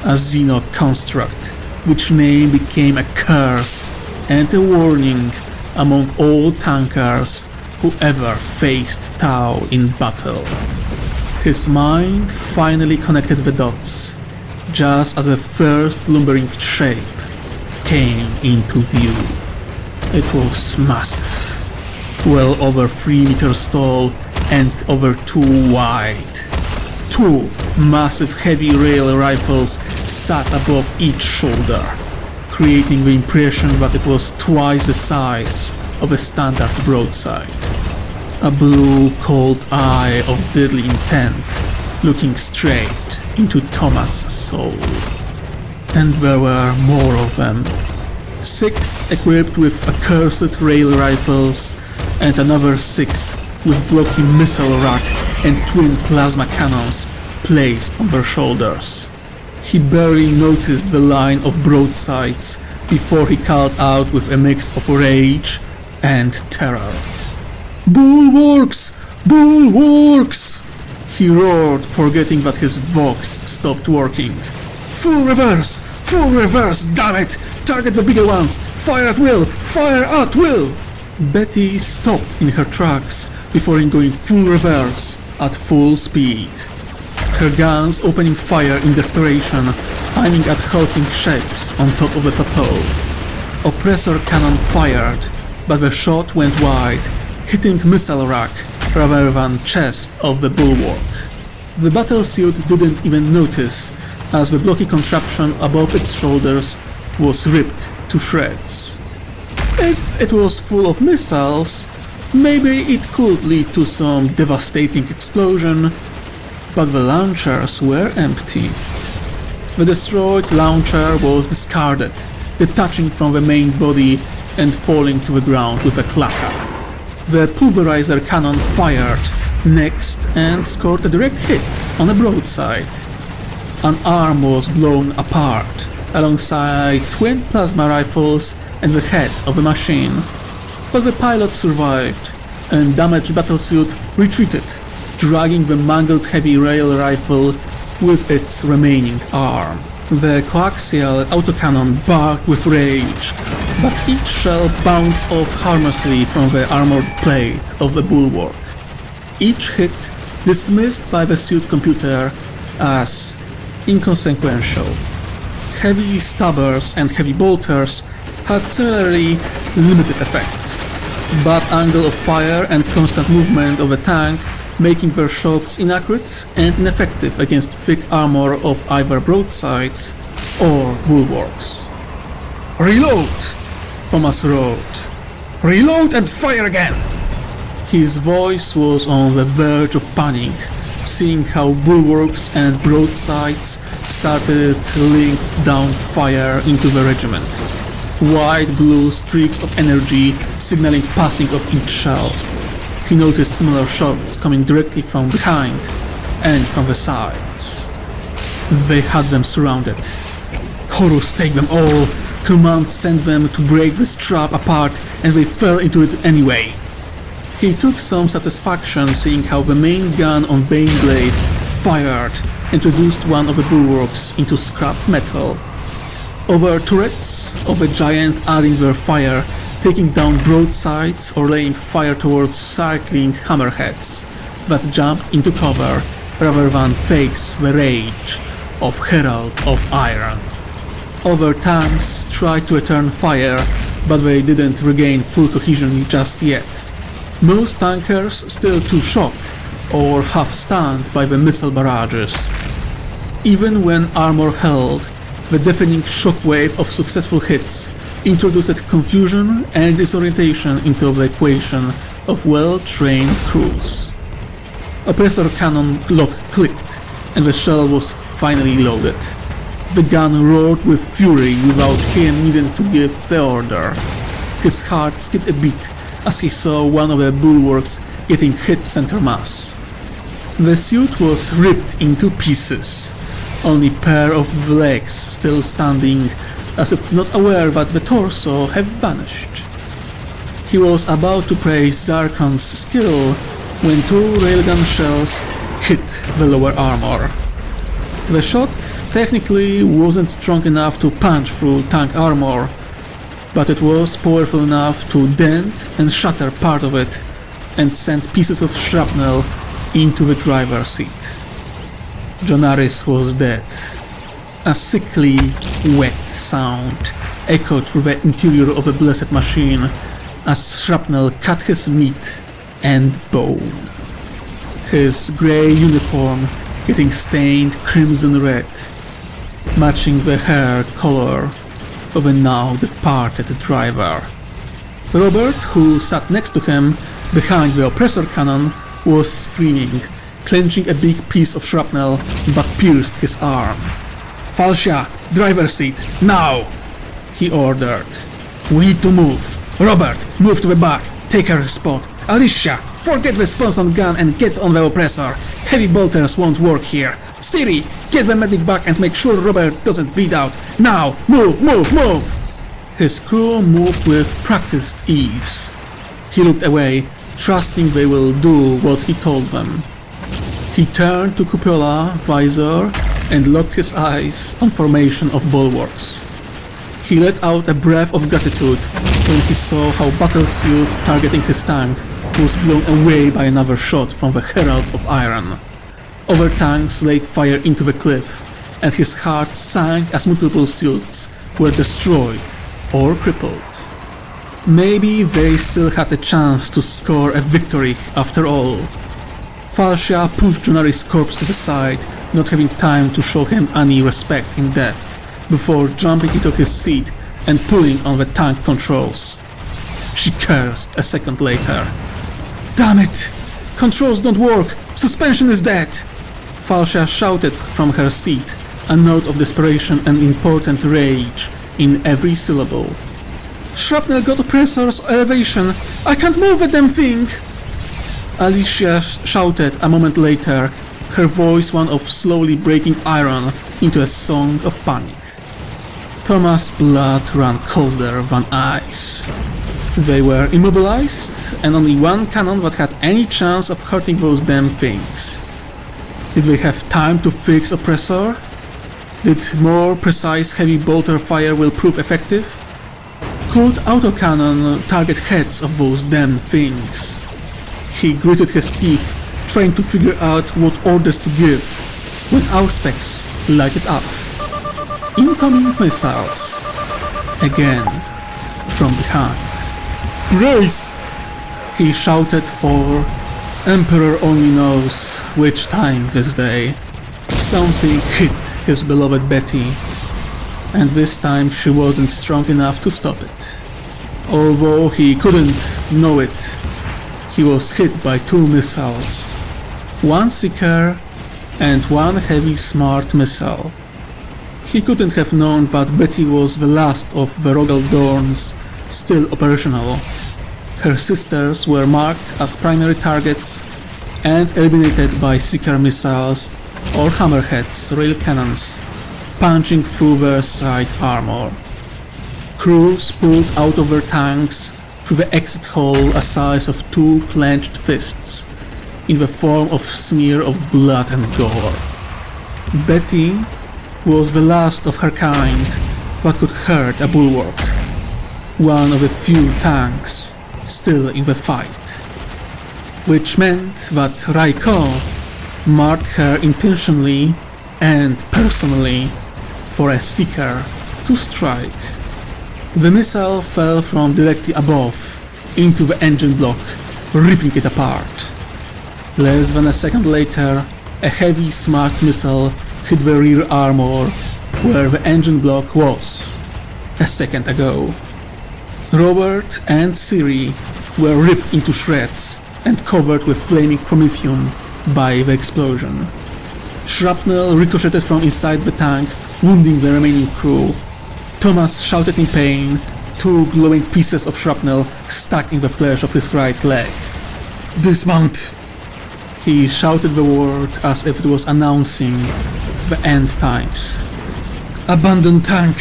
A Xeno construct, which name became a curse and a warning among all tankers who ever faced Tau in battle. His mind finally connected the dots, just as the first lumbering shape came into view. It was massive, well over 3 meters tall and over 2 wide. 2 massive heavy rail rifles sat above each shoulder, creating the impression that it was twice the size of a standard broadside. A blue, cold eye of deadly intent, looking straight into Thomas' soul. And there were more of them. 6 equipped with accursed rail rifles, and another 6 with blocky missile rack and twin plasma cannons placed on their shoulders. He barely noticed the line of broadsides before he called out with a mix of rage and terror. "Bulwarks! Bulwarks!" he roared, forgetting that his vox stopped working. "Full reverse! Full reverse, damn it! Target the bigger ones! Fire at will! Fire at will!" Betty stopped in her tracks before going full reverse at full speed. Her guns opening fire in desperation, aiming at hulking shapes on top of the plateau. Oppressor cannon fired, but the shot went wide, hitting missile rack rather than chest of the Bulwark. The battlesuit didn't even notice, as the blocky contraption above its shoulders was ripped to shreds. If it was full of missiles, maybe it could lead to some devastating explosion, but the launchers were empty. The destroyed launcher was discarded, detaching from the main body and falling to the ground with a clatter. The pulverizer cannon fired next and scored a direct hit on a broadside. An arm was blown apart, alongside twin plasma rifles and the head of the machine, but the pilot survived, and damaged battlesuit retreated, dragging the mangled heavy rail rifle with its remaining arm. The coaxial autocannon barked with rage, but each shell bounced off harmlessly from the armored plate of the Bulwark. Each hit dismissed by the suit computer as inconsequential. Heavy stabbers and heavy bolters had similarly limited effect, but angle of fire and constant movement of the tank making their shots inaccurate and ineffective against thick armor of either broadsides or bulwarks. "Reload!" Thomas roared. "Reload and fire again!" His voice was on the verge of panic, seeing how bulwarks and broadsides started laying down fire into the regiment. Wide blue streaks of energy signaling passing of each shell. He noticed similar shots coming directly from behind and from the sides. They had them surrounded. Horus, take them all! Command sent them to break this trap apart, and they fell into it anyway. He took some satisfaction seeing how the main gun on Baneblade fired and reduced one of the bulwarks into scrap metal. Over turrets of a giant adding their fire, taking down broadsides or laying fire towards circling hammerheads that jumped into cover rather than face the rage of Herald of Iron. Other tanks tried to return fire, but they didn't regain full cohesion just yet. Most tankers still too shocked or half-stunned by the missile barrages. Even when armor held, the deafening shockwave of successful hits introduced confusion and disorientation into the equation of well-trained crews. A pressure cannon lock clicked, and the shell was finally loaded. The gun roared with fury without him needing to give the order. His heart skipped a beat as he saw one of the bulwarks getting hit center mass. The suit was ripped into pieces, only pair of legs still standing, as if not aware that the torso had vanished. He was about to praise Zarkon's skill when 2 railgun shells hit the lower armor. The shot technically wasn't strong enough to punch through tank armor, but it was powerful enough to dent and shatter part of it and send pieces of shrapnel into the driver's seat. Jonaris was dead. A sickly, wet sound echoed through the interior of the blessed machine as shrapnel cut his meat and bone. his grey uniform getting stained crimson red, matching the hair color of a now departed driver. Robert, who sat next to him behind the oppressor cannon, was screaming, clenching a big piece of shrapnel that pierced his arm. "Falcia, driver's seat, now!" he ordered. "We need to move. Robert, move to the back, take her spot. Alicia, forget the spawns on gun and get on the oppressor. Heavy bolters won't work here. Siri, get the medic back and make sure Robert doesn't bleed out. Now, move, move, move!" His crew moved with practiced ease. He looked away, trusting they will do what he told them. He turned to cupola, visor, and locked his eyes on formation of bulwarks. He let out a breath of gratitude when he saw how battlesuit targeting his tank was blown away by another shot from the Herald of Iron. Other tanks laid fire into the cliff, and his heart sank as multiple suits were destroyed or crippled. Maybe they still had a chance to score a victory after all. Falcia pushed Jonari's corpse to the side, not having time to show him any respect in death, before jumping into his seat and pulling on the tank controls. She cursed a second later. "Damn it! Controls don't work! Suspension is dead!" Falcia shouted from her seat, a note of desperation and important rage in every syllable. "Shrapnel got oppressor's elevation! I can't move the damn thing!" Alicia shouted a moment later, her voice one of slowly breaking iron into a song of panic. Thomas' blood ran colder than ice. They were immobilized, and only one cannon that had any chance of hurting those damn things. Did they have time to fix oppressor? Did more precise heavy bolter fire will prove effective? Could autocannon target heads of those damn things? He gritted his teeth, trying to figure out what orders to give, when Auspex lighted up. Incoming missiles. Again, from behind. "Brace!" he shouted for Emperor only knows which time this day. Something hit his beloved Betty, and this time she wasn't strong enough to stop it. Although he couldn't know it, he was hit by 2 missiles, one Seeker and one heavy smart missile. He couldn't have known that Betty was the last of the Rogal Dorns still operational. Her sisters were marked as primary targets and eliminated by Seeker missiles or Hammerheads rail cannons, punching through their side armor. Crews pulled out of their tanks through the exit hole a size of 2 clenched fists, in the form of smear of blood and gore. Betty was the last of her kind that could hurt a Bulwark, one of the few tanks still in the fight. Which meant that Raiko marked her intentionally and personally for a Seeker to strike. The missile fell from directly above into the engine block, ripping it apart. Less than a second later, a heavy smart missile hit the rear armor where the engine block was a second ago. Robert and Siri were ripped into shreds and covered with flaming promethium by the explosion. Shrapnel ricocheted from inside the tank, wounding the remaining crew. Thomas shouted in pain, 2 glowing pieces of shrapnel stuck in the flesh of his right leg. "Dismount!" He shouted the word as if it was announcing the end times. "Abandon tank!"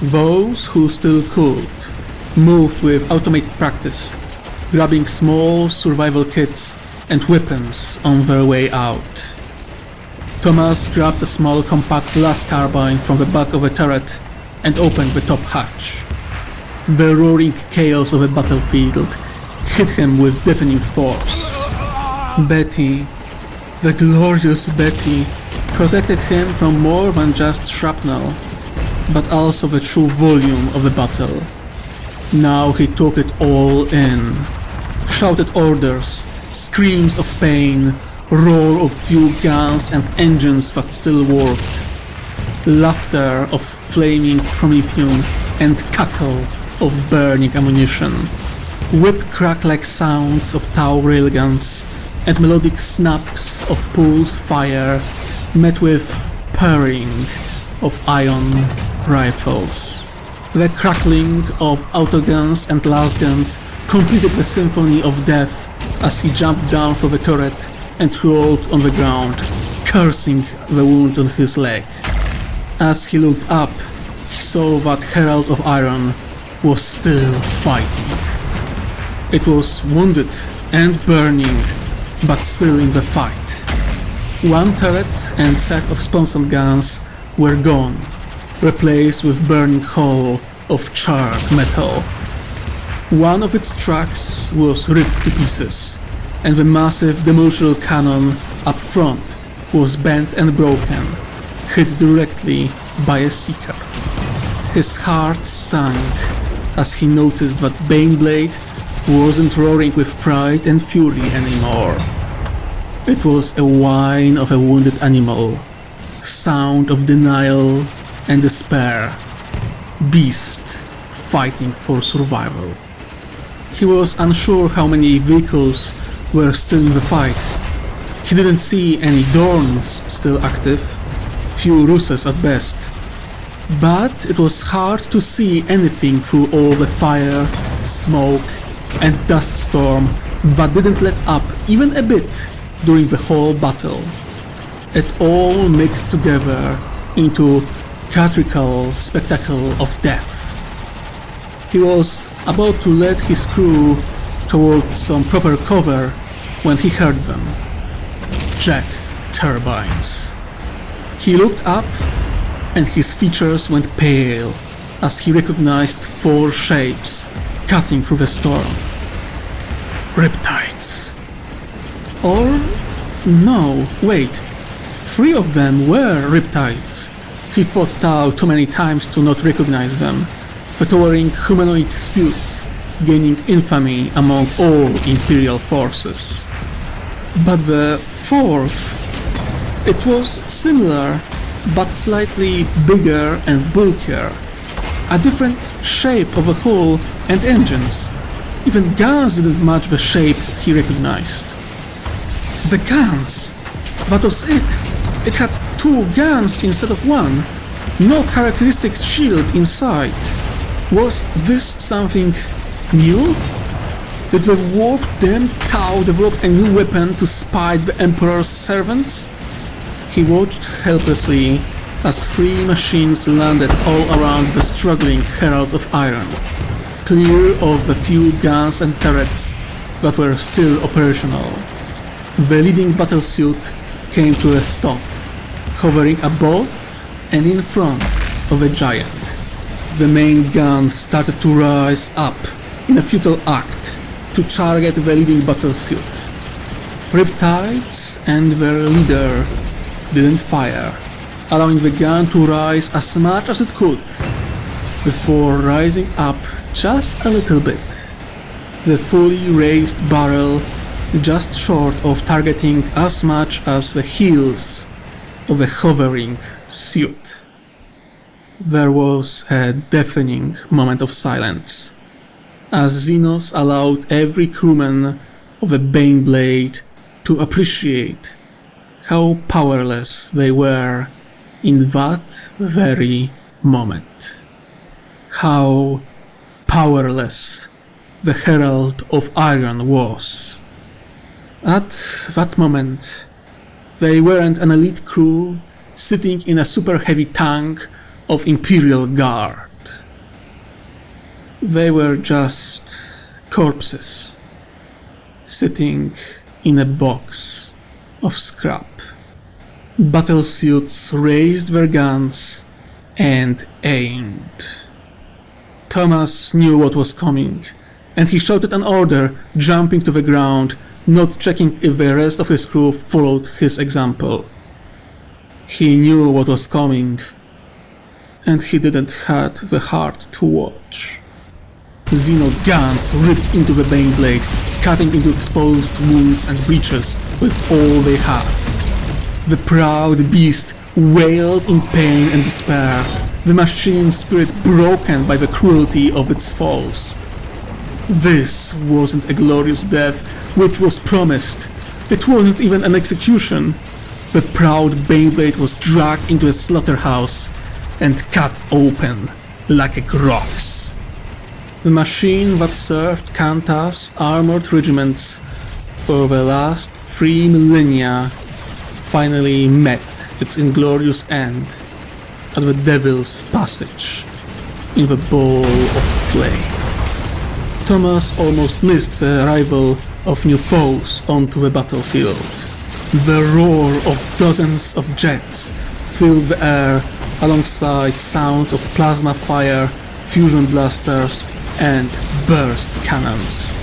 Those who still could moved with automated practice, grabbing small survival kits and weapons on their way out. Thomas grabbed a small compact las carbine from the back of a turret and opened the top hatch. The roaring chaos of a battlefield hit him with deafening force. Betty, the glorious Betty, protected him from more than just shrapnel, but also the true volume of the battle. Now he took it all in, shouted orders, screams of pain, roar of fuel guns and engines that still worked, laughter of flaming promethium and cackle of burning ammunition, whip-crack-like sounds of tow railguns and melodic snaps of pulse fire met with purring of ion rifles. The crackling of autoguns and lasguns completed the symphony of death as he jumped down from the turret and rolled on the ground, cursing the wound on his leg. As he looked up, he saw that Herald of Iron was still fighting. It was wounded and burning, but still in the fight. One turret and set of sponson guns were gone, replaced with burning hull of charred metal. One of its tracks was ripped to pieces, and the massive demolitional cannon up front was bent and broken, hit directly by a seeker. His heart sank as he noticed that Baneblade wasn't roaring with pride and fury anymore. It was a whine of a wounded animal, sound of denial and despair, beast fighting for survival. He was unsure how many vehicles were still in the fight. He didn't see any Dorns still active, few Russes at best. But it was hard to see anything through all the fire, smoke and dust storm that didn't let up even a bit during the whole battle. It all mixed together into theatrical spectacle of death. He was about to lead his crew towards some proper cover when he heard them. Jet turbines. He looked up and his features went pale as he recognized 4 shapes cutting through the storm. Riptides. Or no, wait. 3 of them were Riptides. He fought Tau too many times to not recognize them. The towering humanoid suits gaining infamy among all Imperial forces. But the 4th, it was similar, but slightly bigger and bulkier. A different shape of a hull and engines. Even guns didn't match the shape he recognized. The guns! That was it! It had 2 guns instead of 1. No characteristics shield inside. Was this something new? Did the warped damn Tau develop a new weapon to spite the Emperor's servants? He watched helplessly as 3 machines landed all around the struggling Herald of Iron, clear of the few guns and turrets that were still operational. The leading battlesuit came to a stop, hovering above and in front of a giant. The main gun started to rise up in a futile act to target the leading battlesuit. Riptides and their leader didn't fire, allowing the gun to rise as much as it could, before rising up just a little bit. The fully raised barrel just short of targeting as much as the heels of the hovering suit. There was a deafening moment of silence, as Xenos allowed every crewman of the Baneblade to appreciate how powerless they were in that very moment. How powerless the Herald of Iron was. At that moment, they weren't an elite crew sitting in a super heavy tank of Imperial Guard. They were just corpses, sitting in a box of scrap. Battlesuits raised their guns and aimed. Thomas knew what was coming, and he shouted an order, jumping to the ground, not checking if the rest of his crew followed his example. He knew what was coming, and he didn't have the heart to watch. Xeno guns ripped into the Baneblade, cutting into exposed wounds and breaches with all they had. The proud beast wailed in pain and despair, the machine spirit broken by the cruelty of its foes. This wasn't a glorious death which was promised. It wasn't even an execution. The proud Baneblade was dragged into a slaughterhouse and cut open like a grox. The machine that served Canta's armored regiments for the last 3 millennia finally met its inglorious end at the Devil's Passage in the Ball of Flame. Thomas almost missed the arrival of new foes onto the battlefield. The roar of dozens of jets filled the air alongside sounds of plasma fire, fusion blasters, and burst cannons.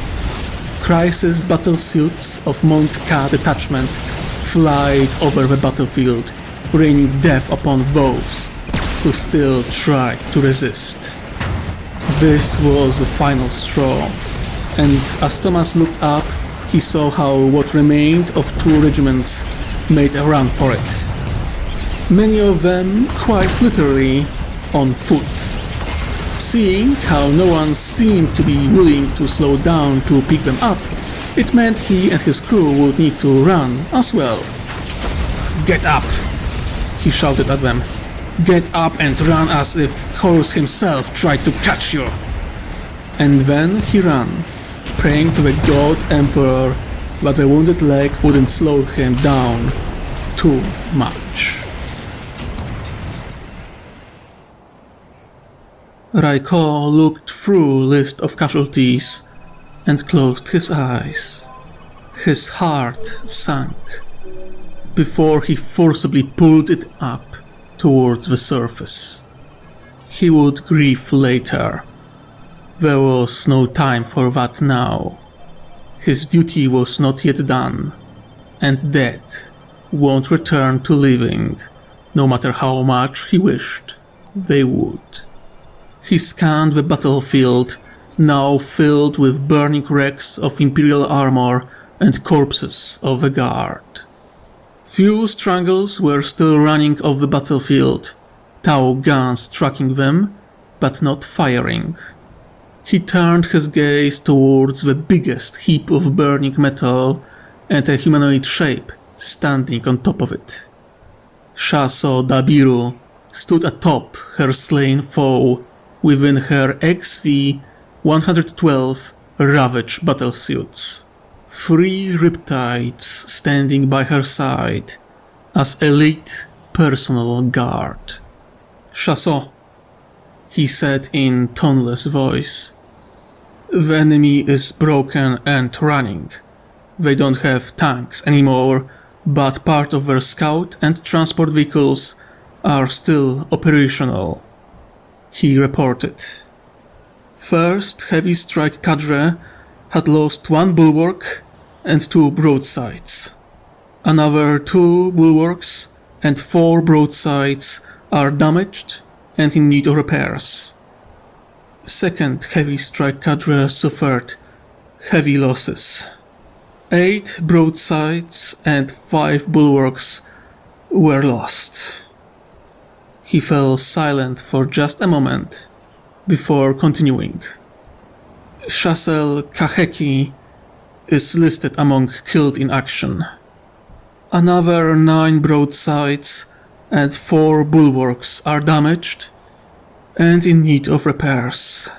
Crisis battlesuits of Mont K detachment flied over the battlefield, raining death upon those who still tried to resist. This was the final straw, and as Thomas looked up, he saw how what remained of 2 regiments made a run for it. Many of them quite literally on foot. Seeing how no one seemed to be willing to slow down to pick them up, it meant he and his crew would need to run as well. "Get up!" he shouted at them. "Get up and run as if Horus himself tried to catch you!" And then he ran, praying to the God Emperor that the wounded leg wouldn't slow him down too much. Raiko looked through a list of casualties and closed his eyes. His heart sank before he forcibly pulled it up towards the surface. He would grieve later. There was no time for that now. His duty was not yet done, and death won't return to living, no matter how much he wished they would. He scanned the battlefield, now filled with burning wrecks of Imperial armor and corpses of the guard. Few strangles were still running off the battlefield, Tau guns tracking them, but not firing. He turned his gaze towards the biggest heap of burning metal and a humanoid shape standing on top of it. Shaso Dabiru stood atop her slain foe within her XV-112 Ravage battlesuits. 3 riptides standing by her side as elite personal guard. "Shaso," he said in toneless voice. "The enemy is broken and running. They don't have tanks anymore, but part of their scout and transport vehicles are still operational," he reported. First Heavy Strike Cadre had lost 1 bulwark and 2 broadsides. Another 2 bulwarks and 4 broadsides are damaged and in need of repairs. Second Heavy Strike Cadre suffered heavy losses. 8 broadsides and 5 bulwarks were lost. He fell silent for just a moment before continuing. Shasel Kaheki is listed among killed in action. Another 9 broadsides and 4 bulwarks are damaged and in need of repairs.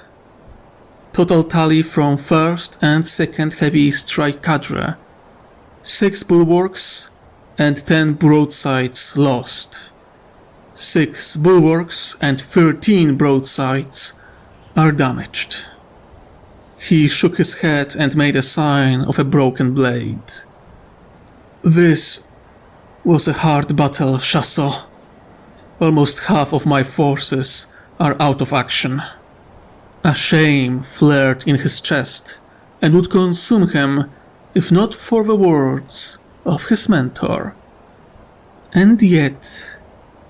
Total tally from 1st and 2nd Heavy Strike Cadre: 6 bulwarks and 10 broadsides lost. 6 bulwarks and 13 broadsides are damaged. He shook his head and made a sign of a broken blade. "This was a hard battle, Shaso. Almost half of my forces are out of action." A shame flared in his chest and would consume him if not for the words of his mentor. "And yet,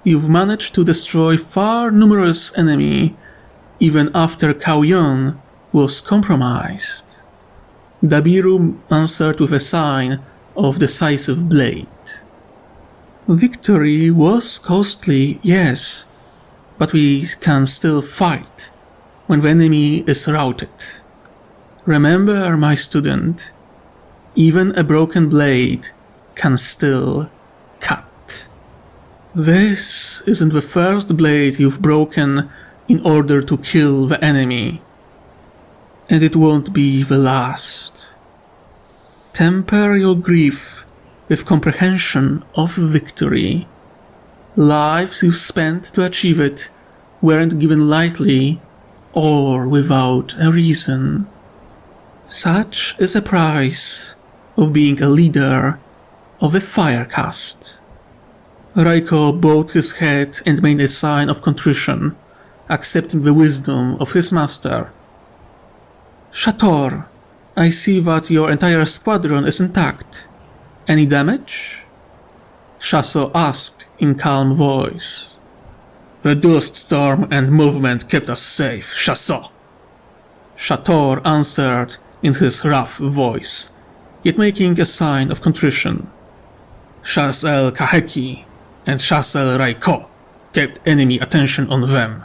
you've managed to destroy far numerous enemy even after Kauyon was compromised. Dabiru answered with a sign of decisive blade. Victory was costly, yes, but we can still fight when the enemy is routed. Remember, my student, even a broken blade can still cut. This isn't the first blade you've broken in order to kill the enemy, and it won't be the last. Temper your grief with comprehension of victory. Lives you've spent to achieve it weren't given lightly or without a reason. Such is the price of being a leader of a fire caste. Raiko bowed his head and made a sign of contrition, accepting the wisdom of his master. Shator, I see that your entire squadron is intact. Any damage? Shaso asked in calm voice. The dust storm and movement kept us safe, Shaso. Shator answered in his rough voice, yet making a sign of contrition. Shas'el Kaheki and Shas'el Raiko kept enemy attention on them,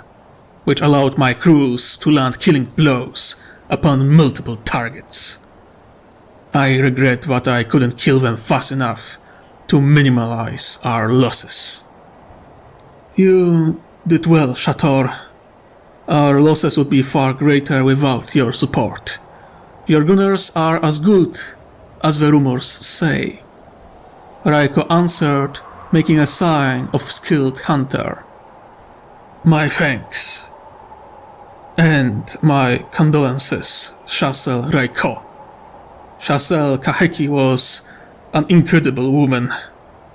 which allowed my crews to land killing blows upon multiple targets. I regret that I couldn't kill them fast enough to minimize our losses. You did well, Shator. Our losses would be far greater without your support. Your gunners are as good as the rumors say. Raiko answered, making a sign of skilled hunter. My thanks. And my condolences, Shas'el Raiko. Shas'el Kaheki was an incredible woman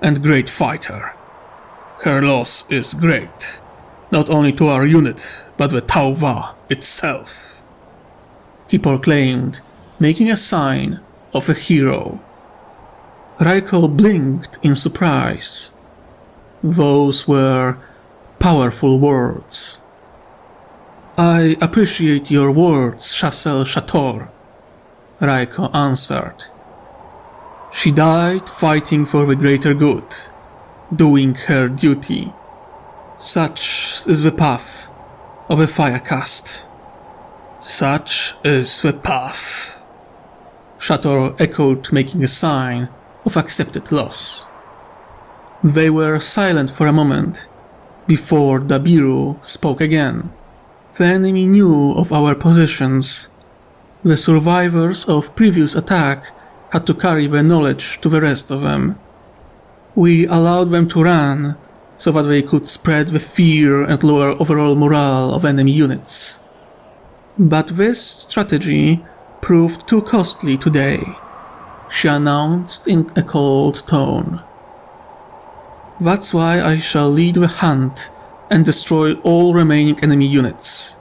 and great fighter. Her loss is great, not only to our unit, but the Tauva itself. He proclaimed, making a sign of a hero. Raiko blinked in surprise. Those were powerful words. I appreciate your words, Shas'el Shator, Raiko answered. She died fighting for the greater good, doing her duty. Such is the path of a fire caste. Such is the path. Shator echoed, making a sign of accepted loss. They were silent for a moment before Dabiru spoke again. The enemy knew of our positions. The survivors of previous attack had to carry the knowledge to the rest of them. We allowed them to run so that they could spread the fear and lower overall morale of enemy units. But this strategy proved too costly today, she announced in a cold tone. That's why I shall lead the hunt and destroy all remaining enemy units.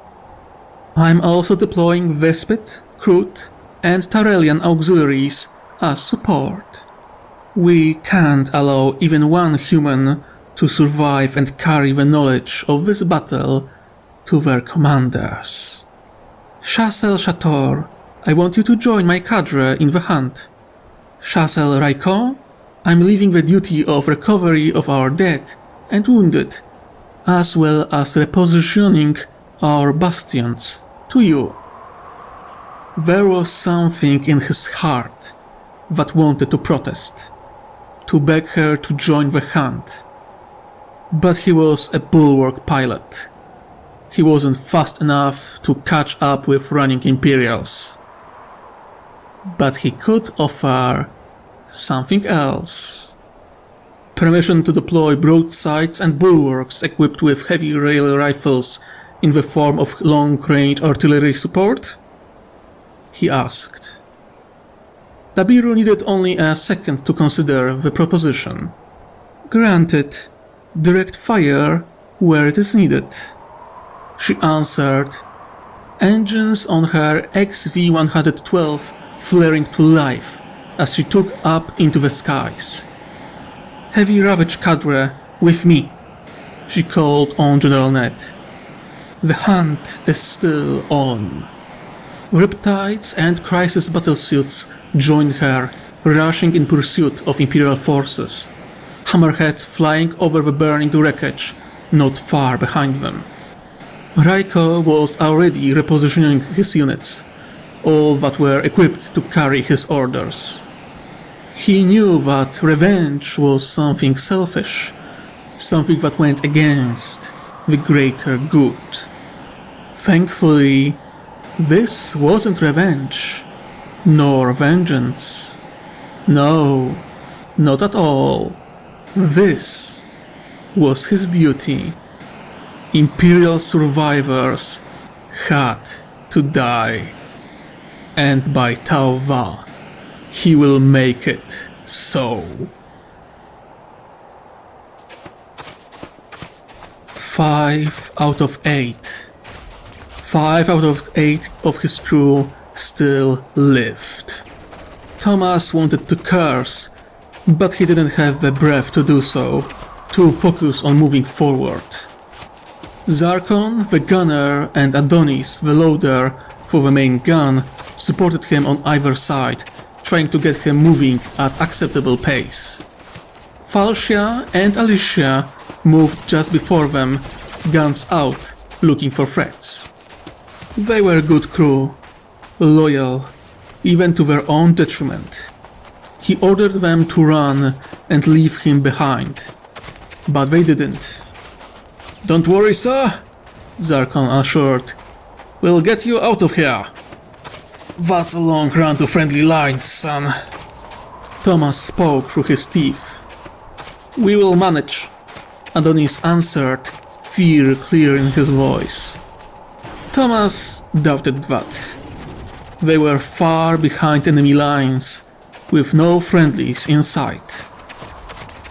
I'm also deploying Vespit, Krut, and Tarelian auxiliaries as support. We can't allow even one human to survive and carry the knowledge of this battle to their commanders. Shas'el Shator, I want you to join my cadre in the hunt. Shas'el Raiko, I'm leaving the duty of recovery of our dead and wounded, as well as repositioning our bastions, to you. There was something in his heart that wanted to protest, to beg her to join the hunt. But he was a Bulwark pilot. He wasn't fast enough to catch up with running Imperials. But he could offer something else. Permission to deploy broadsides and bulwarks equipped with heavy rail rifles in the form of long-range artillery support? He asked. Dabiru needed only a second to consider the proposition. Granted, direct fire where it is needed, she answered, engines on her XV-112 flaring to life as she took up into the skies. Heavy Ravage cadre, with me, she called on General Ned. The hunt is still on. Riptides and Crisis battlesuits joined her, rushing in pursuit of Imperial forces, hammerheads flying over the burning wreckage not far behind them. Raiko was already repositioning his units, all that were equipped to carry his orders. He knew that revenge was something selfish, something that went against the greater good. Thankfully, this wasn't revenge, nor vengeance. No, not at all. This was his duty. Imperial survivors had to die. And by Tauva, he will make it so. 5 out of 8. 5 out of 8 of his crew still lived. Thomas wanted to curse, but he didn't have the breath to do so, to focus on moving forward. Zarkon, the gunner, and Adonis, the loader, for the main gun, supported him on either side, trying to get him moving at acceptable pace. Falcia and Alicia moved just before them, guns out, looking for threats. They were good crew, loyal, even to their own detriment. He ordered them to run and leave him behind, but they didn't. "Don't worry, sir," Zarkon assured. "We'll get you out of here." "That's a long run to friendly lines, son." Thomas spoke through his teeth. "We will manage," Adonis answered, fear clear in his voice. Thomas doubted that. They were far behind enemy lines, with no friendlies in sight.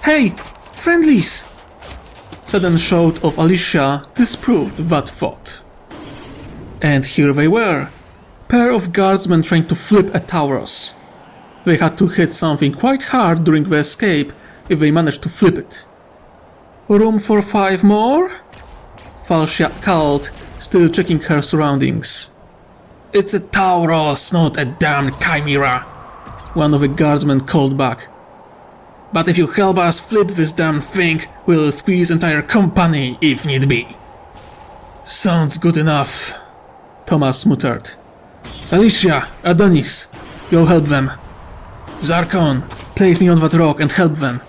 "Hey, friendlies!" Sudden shout of Alicia disproved that thought. And here they were, pair of guardsmen trying to flip a Tauros. They had to hit something quite hard during the escape if they managed to flip it. "Room for 5 more?" Falcia called, still checking her surroundings. "It's a Tauros, not a damned chimera," one of the guardsmen called back. "But if you help us flip this damn thing, we'll squeeze entire company if need be." "Sounds good enough," Thomas muttered. "Alicia, Adonis, go help them. Zarkon, place me on that rock and help them.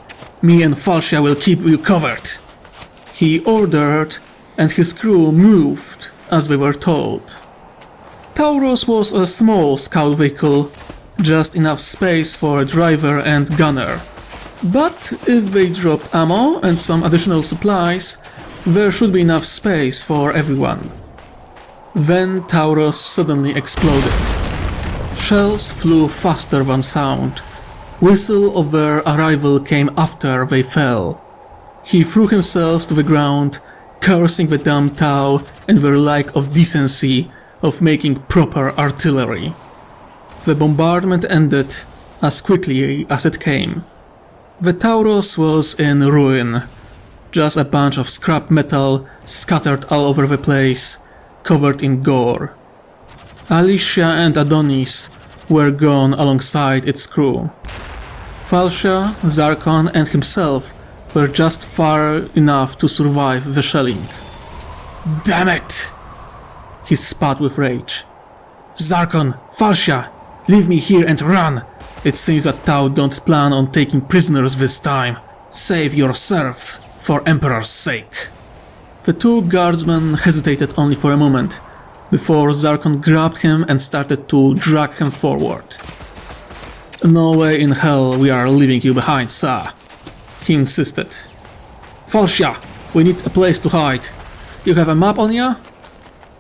Me and Falcia will keep you covered." He ordered, and his crew moved as they were told. Tauros was a small scout vehicle, just enough space for a driver and gunner. But if they dropped ammo and some additional supplies, there should be enough space for everyone. Then Tauros suddenly exploded. Shells flew faster than sound. Whistle of their arrival came after they fell. He threw himself to the ground, cursing the damn Tau and their lack of decency of making proper artillery. The bombardment ended as quickly as it came. The Tauros was in ruin, just a bunch of scrap metal scattered all over the place, covered in gore. Alicia and Adonis were gone alongside its crew. Falcia, Zarkon and himself were just far enough to survive the shelling. "Damn it!" He spat with rage. "Zarkon, Falcia, leave me here and run! It seems that Tau don't plan on taking prisoners this time. Save yourself, for Emperor's sake." The two guardsmen hesitated only for a moment, before Zarkon grabbed him and started to drag him forward. "No way in hell we are leaving you behind, sir," he insisted. "Falcia, we need a place to hide. You have a map on ya?"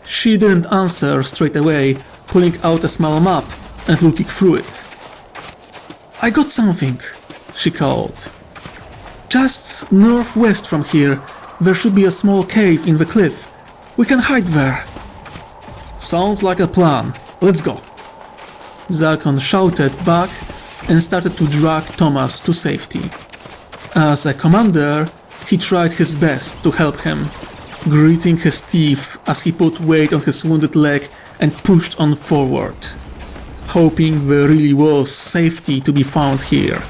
She didn't answer straight away, pulling out a small map and looking through it. "I got something," she called. "Just northwest from here, there should be a small cave in the cliff. We can hide there." "Sounds like a plan. Let's go." Zarkon shouted back and started to drag Thomas to safety. As a commander, he tried his best to help him, gritting his teeth as he put weight on his wounded leg and pushed on forward, hoping there really was safety to be found here.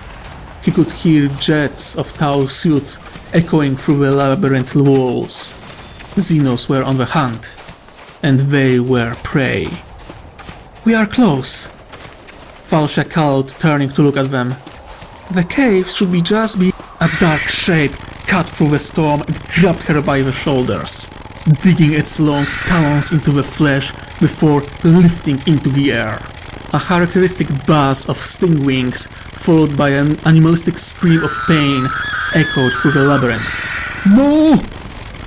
He could hear jets of Tau suits echoing through the labyrinth walls. Xenos were on the hunt, and they were prey. "We are close," Falcia called, turning to look at them. "The cave should just be..." A dark shape cut through the storm and grabbed her by the shoulders, digging its long talons into the flesh before lifting into the air. A characteristic buzz of sting wings, followed by an animalistic scream of pain, echoed through the labyrinth. "No!"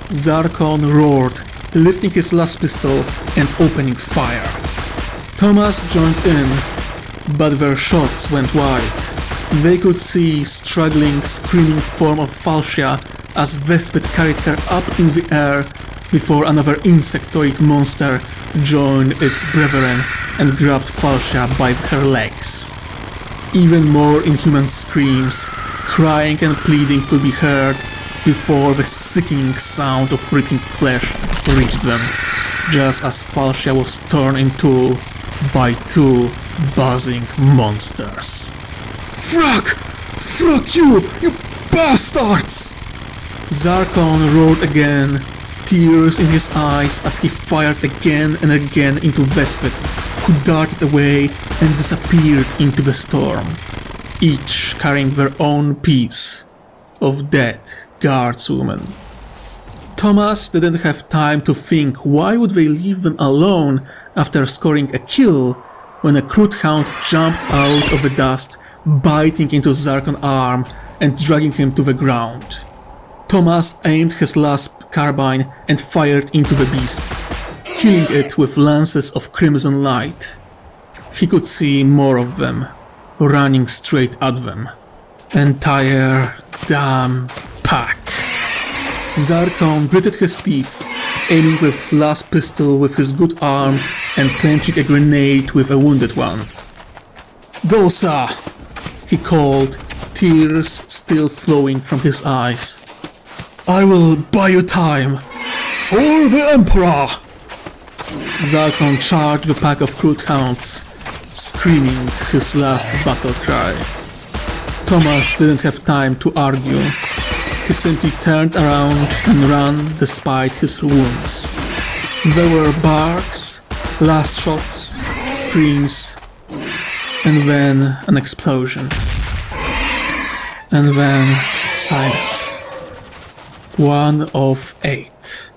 Zarkon roared, lifting his last pistol and opening fire. Thomas joined in, but their shots went wide. They could see struggling, screaming form of Falcia as Vespid carried her up in the air before another insectoid monster joined its brethren and grabbed Falcia by her legs. Even more inhuman screams, crying and pleading could be heard before the sickening sound of ripping flesh reached them, just as Falcia was torn in two by two buzzing monsters. "Fuck! Fuck you, you bastards!" Zarkon roared again, tears in his eyes as he fired again and again into Vespid, who darted away and disappeared into the storm, each carrying their own piece of dead guardswomen. Thomas didn't have time to think why would they leave them alone after scoring a kill when a crude hound jumped out of the dust, biting into Zarkon's arm and dragging him to the ground. Thomas aimed his last carbine and fired into the beast, killing it with lances of crimson light. He could see more of them, running straight at them. Entire damn pack. Zarkon gritted his teeth, aiming with last pistol with his good arm and clenching a grenade with a wounded one. "Go, sir!" he called, tears still flowing from his eyes. "I will buy you time. For the Emperor!" Zarkon charged the pack of crude hounds, screaming his last battle cry. Thomas didn't have time to argue. He simply turned around and ran despite his wounds. There were barks, last shots, screams, and then an explosion. And then silence. One of 8.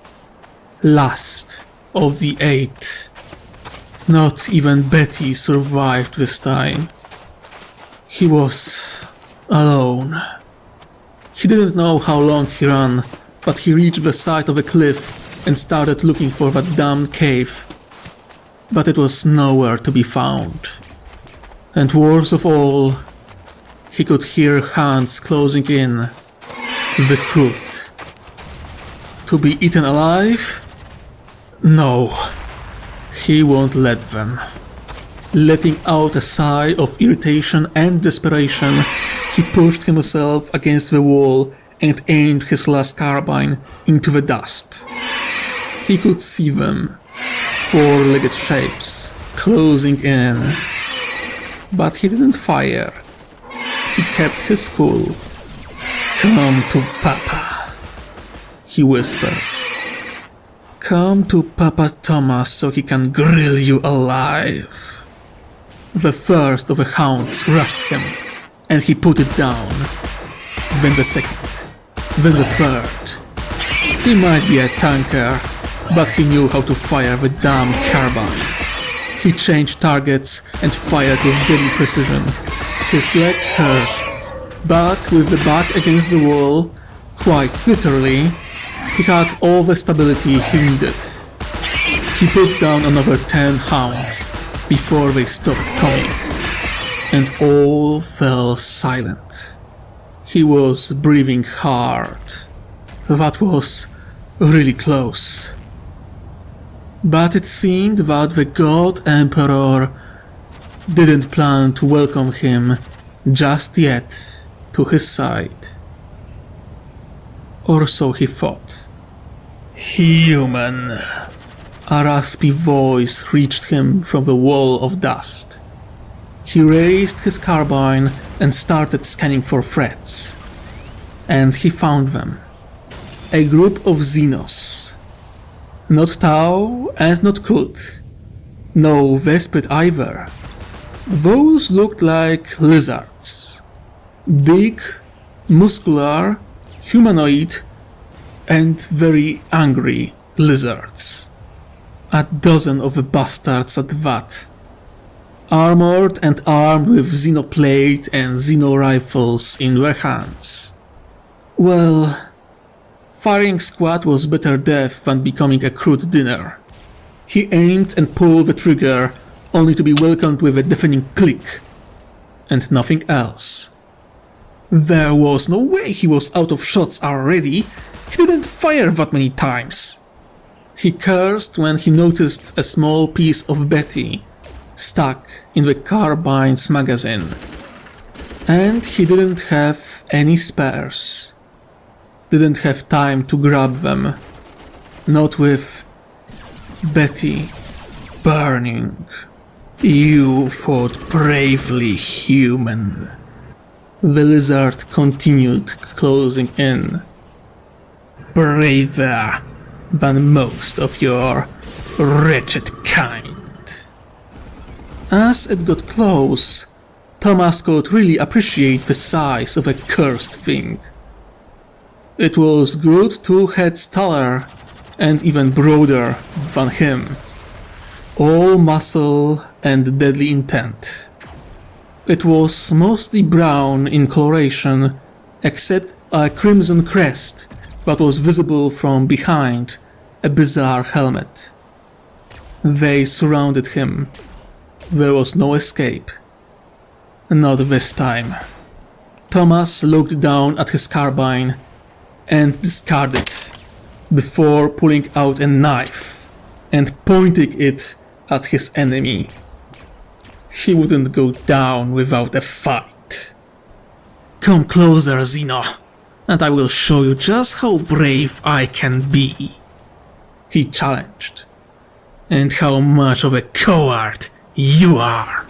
Last of the 8. Not even Betty survived this time. He was alone. He didn't know how long he ran, but he reached the side of a cliff and started looking for that damn cave. But it was nowhere to be found. And worst of all, he could hear hands closing in. The crude. To be eaten alive? No, he won't let them. Letting out a sigh of irritation and desperation, he pushed himself against the wall and aimed his last carbine into the dust. He could see them, four-legged shapes, closing in. But he didn't fire. He kept his cool. "Come to Papa," he whispered. "Come to Papa Thomas so he can grill you alive." The first of the hounds rushed him, and he put it down. Then the second, then the third. He might be a tanker, but he knew how to fire the damn carbine. He changed targets and fired with deadly precision. His leg hurt, but with the back against the wall, quite literally, he had all the stability he needed. He put down another 10 hounds before they stopped coming, and all fell silent. He was breathing hard. That was really close. But it seemed that the God Emperor didn't plan to welcome him just yet to his side. Or so he thought. "Human," A raspy voice reached him from the wall of dust. He raised his carbine and started scanning for threats. And he found them. A group of Xenos. Not Tau and not Krut. No Vesprit either. Those looked like lizards. Big, muscular, humanoid, and very angry lizards. A dozen of the bastards at that. Armored and armed with xenoplate and xeno rifles in their hands. Well, firing squad was better death than becoming a crude dinner. He aimed and pulled the trigger, only to be welcomed with a deafening click, and nothing else. There was no way he was out of shots already. He didn't fire that many times. He cursed when he noticed a small piece of Betty stuck in the carbine's magazine. And he didn't have any spares. Didn't have time to grab them. Not with Betty burning. You fought bravely, human. The lizard continued closing in. Braver than most of your wretched kind. As it got close, Thomas could really appreciate the size of a cursed thing. It was good 2 heads taller and even broader than him. All muscle and deadly intent. It was mostly brown in coloration, except a crimson crest that was visible from behind a bizarre helmet. They surrounded him. There was no escape. Not this time. Thomas looked down at his carbine and discarded it before pulling out a knife and pointing it at his enemy. He wouldn't go down without a fight. Come closer, Xeno, and I will show you just how brave I can be, he challenged, and how much of a coward you are.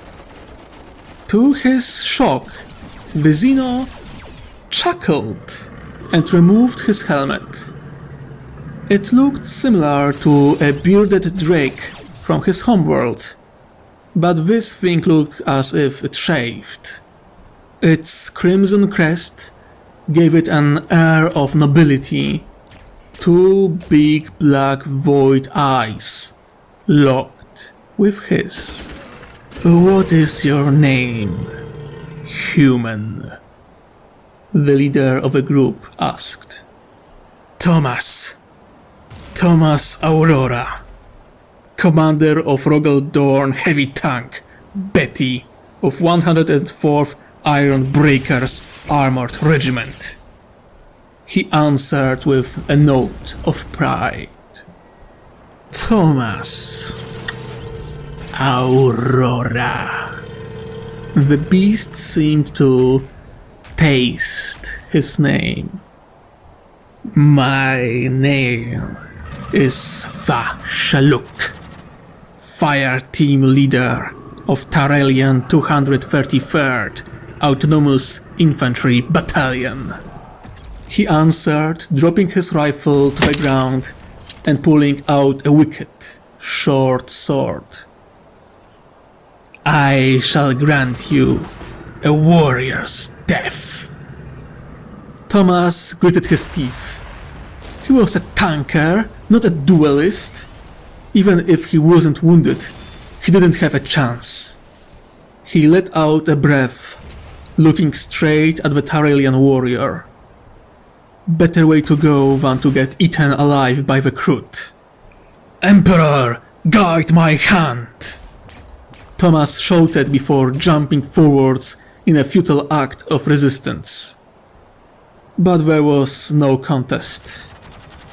To his shock, the Xeno chuckled and removed his helmet. It looked similar to a bearded drake from his homeworld, but this thing looked as if it shaved. Its crimson crest gave it an air of nobility. 2 big black void eyes locked with his. What is your name, human? The leader of a group asked. Thomas Aurora, commander of Rogaldorn heavy tank, Betty, of 104th Iron Breakers Armored Regiment. He answered with a note of pride. Thomas Aurora. The beast seemed to taste his name. My name is Tha Shaluk, fire team leader of Tarelian 233rd Autonomous Infantry Battalion. He answered, dropping his rifle to the ground and pulling out a wicked, short sword. I shall grant you a warrior's death. Thomas gritted his teeth. He was a tanker, not a duelist. Even if he wasn't wounded, he didn't have a chance. He let out a breath, looking straight at the Tarelian warrior. Better way to go than to get eaten alive by the Krut. Emperor, guide my hand! Thomas shouted before jumping forwards in a futile act of resistance. But there was no contest.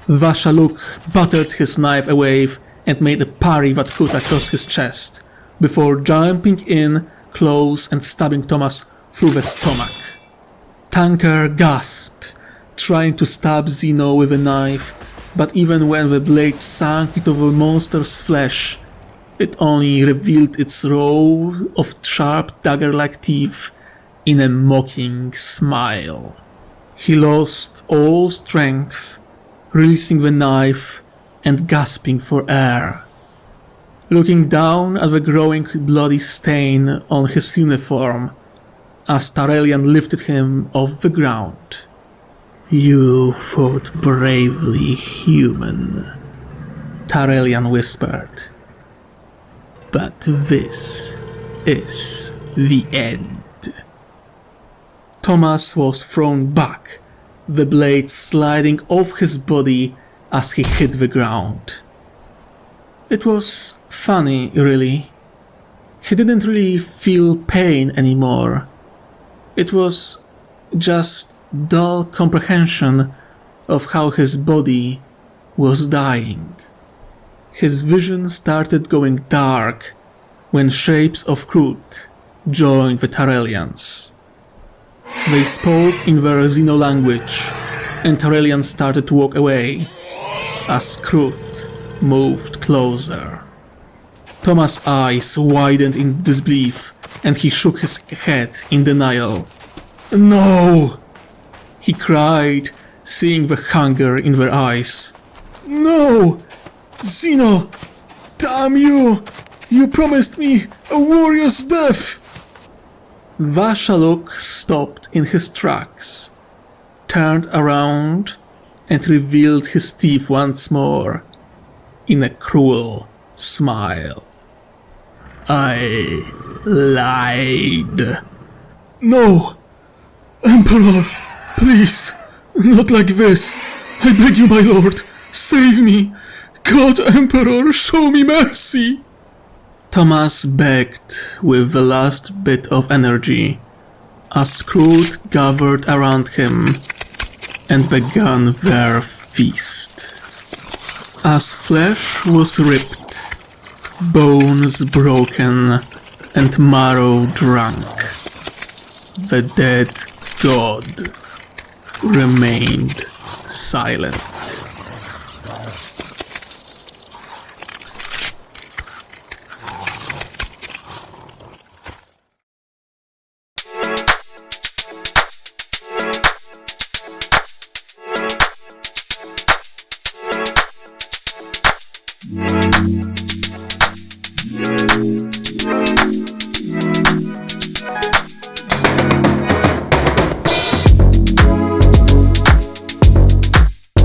Vashaluk battered his knife away and made a parry that cut across his chest, before jumping in close and stabbing Thomas through the stomach. Tanker gasped, trying to stab Xeno with a knife, But even when the blade sank into the monster's flesh, it only revealed its row of sharp dagger-like teeth in a mocking smile. He lost all strength, releasing the knife and gasping for air. Looking down at the growing bloody stain on his uniform, as Tarelian lifted him off the ground. "You fought bravely, human," Tarelian whispered. "But this is the end." Thomas was thrown back, the blade sliding off his body as he hit the ground. It was funny, really. He didn't really feel pain anymore. It was just dull comprehension of how his body was dying. His vision started going dark when shapes of Kroot joined the Tarelians. They spoke in their Xeno language, and Tarelian started to walk away as Kroot moved closer. Thomas' eyes widened in disbelief, and he shook his head in denial. "No!" he cried, seeing the hunger in their eyes. "No! Xeno! Damn you! You promised me a warrior's death!" Vashaluk stopped in his tracks, turned around, and revealed his teeth once more in a cruel smile. "I lied." "No! Emperor! Please! Not like this! I beg you, my lord! Save me! God, Emperor, show me mercy!" Thomas begged with the last bit of energy as Kroot gathered around him and began their feast. As flesh was ripped, bones broken, and marrow drunk, the dead god remained silent.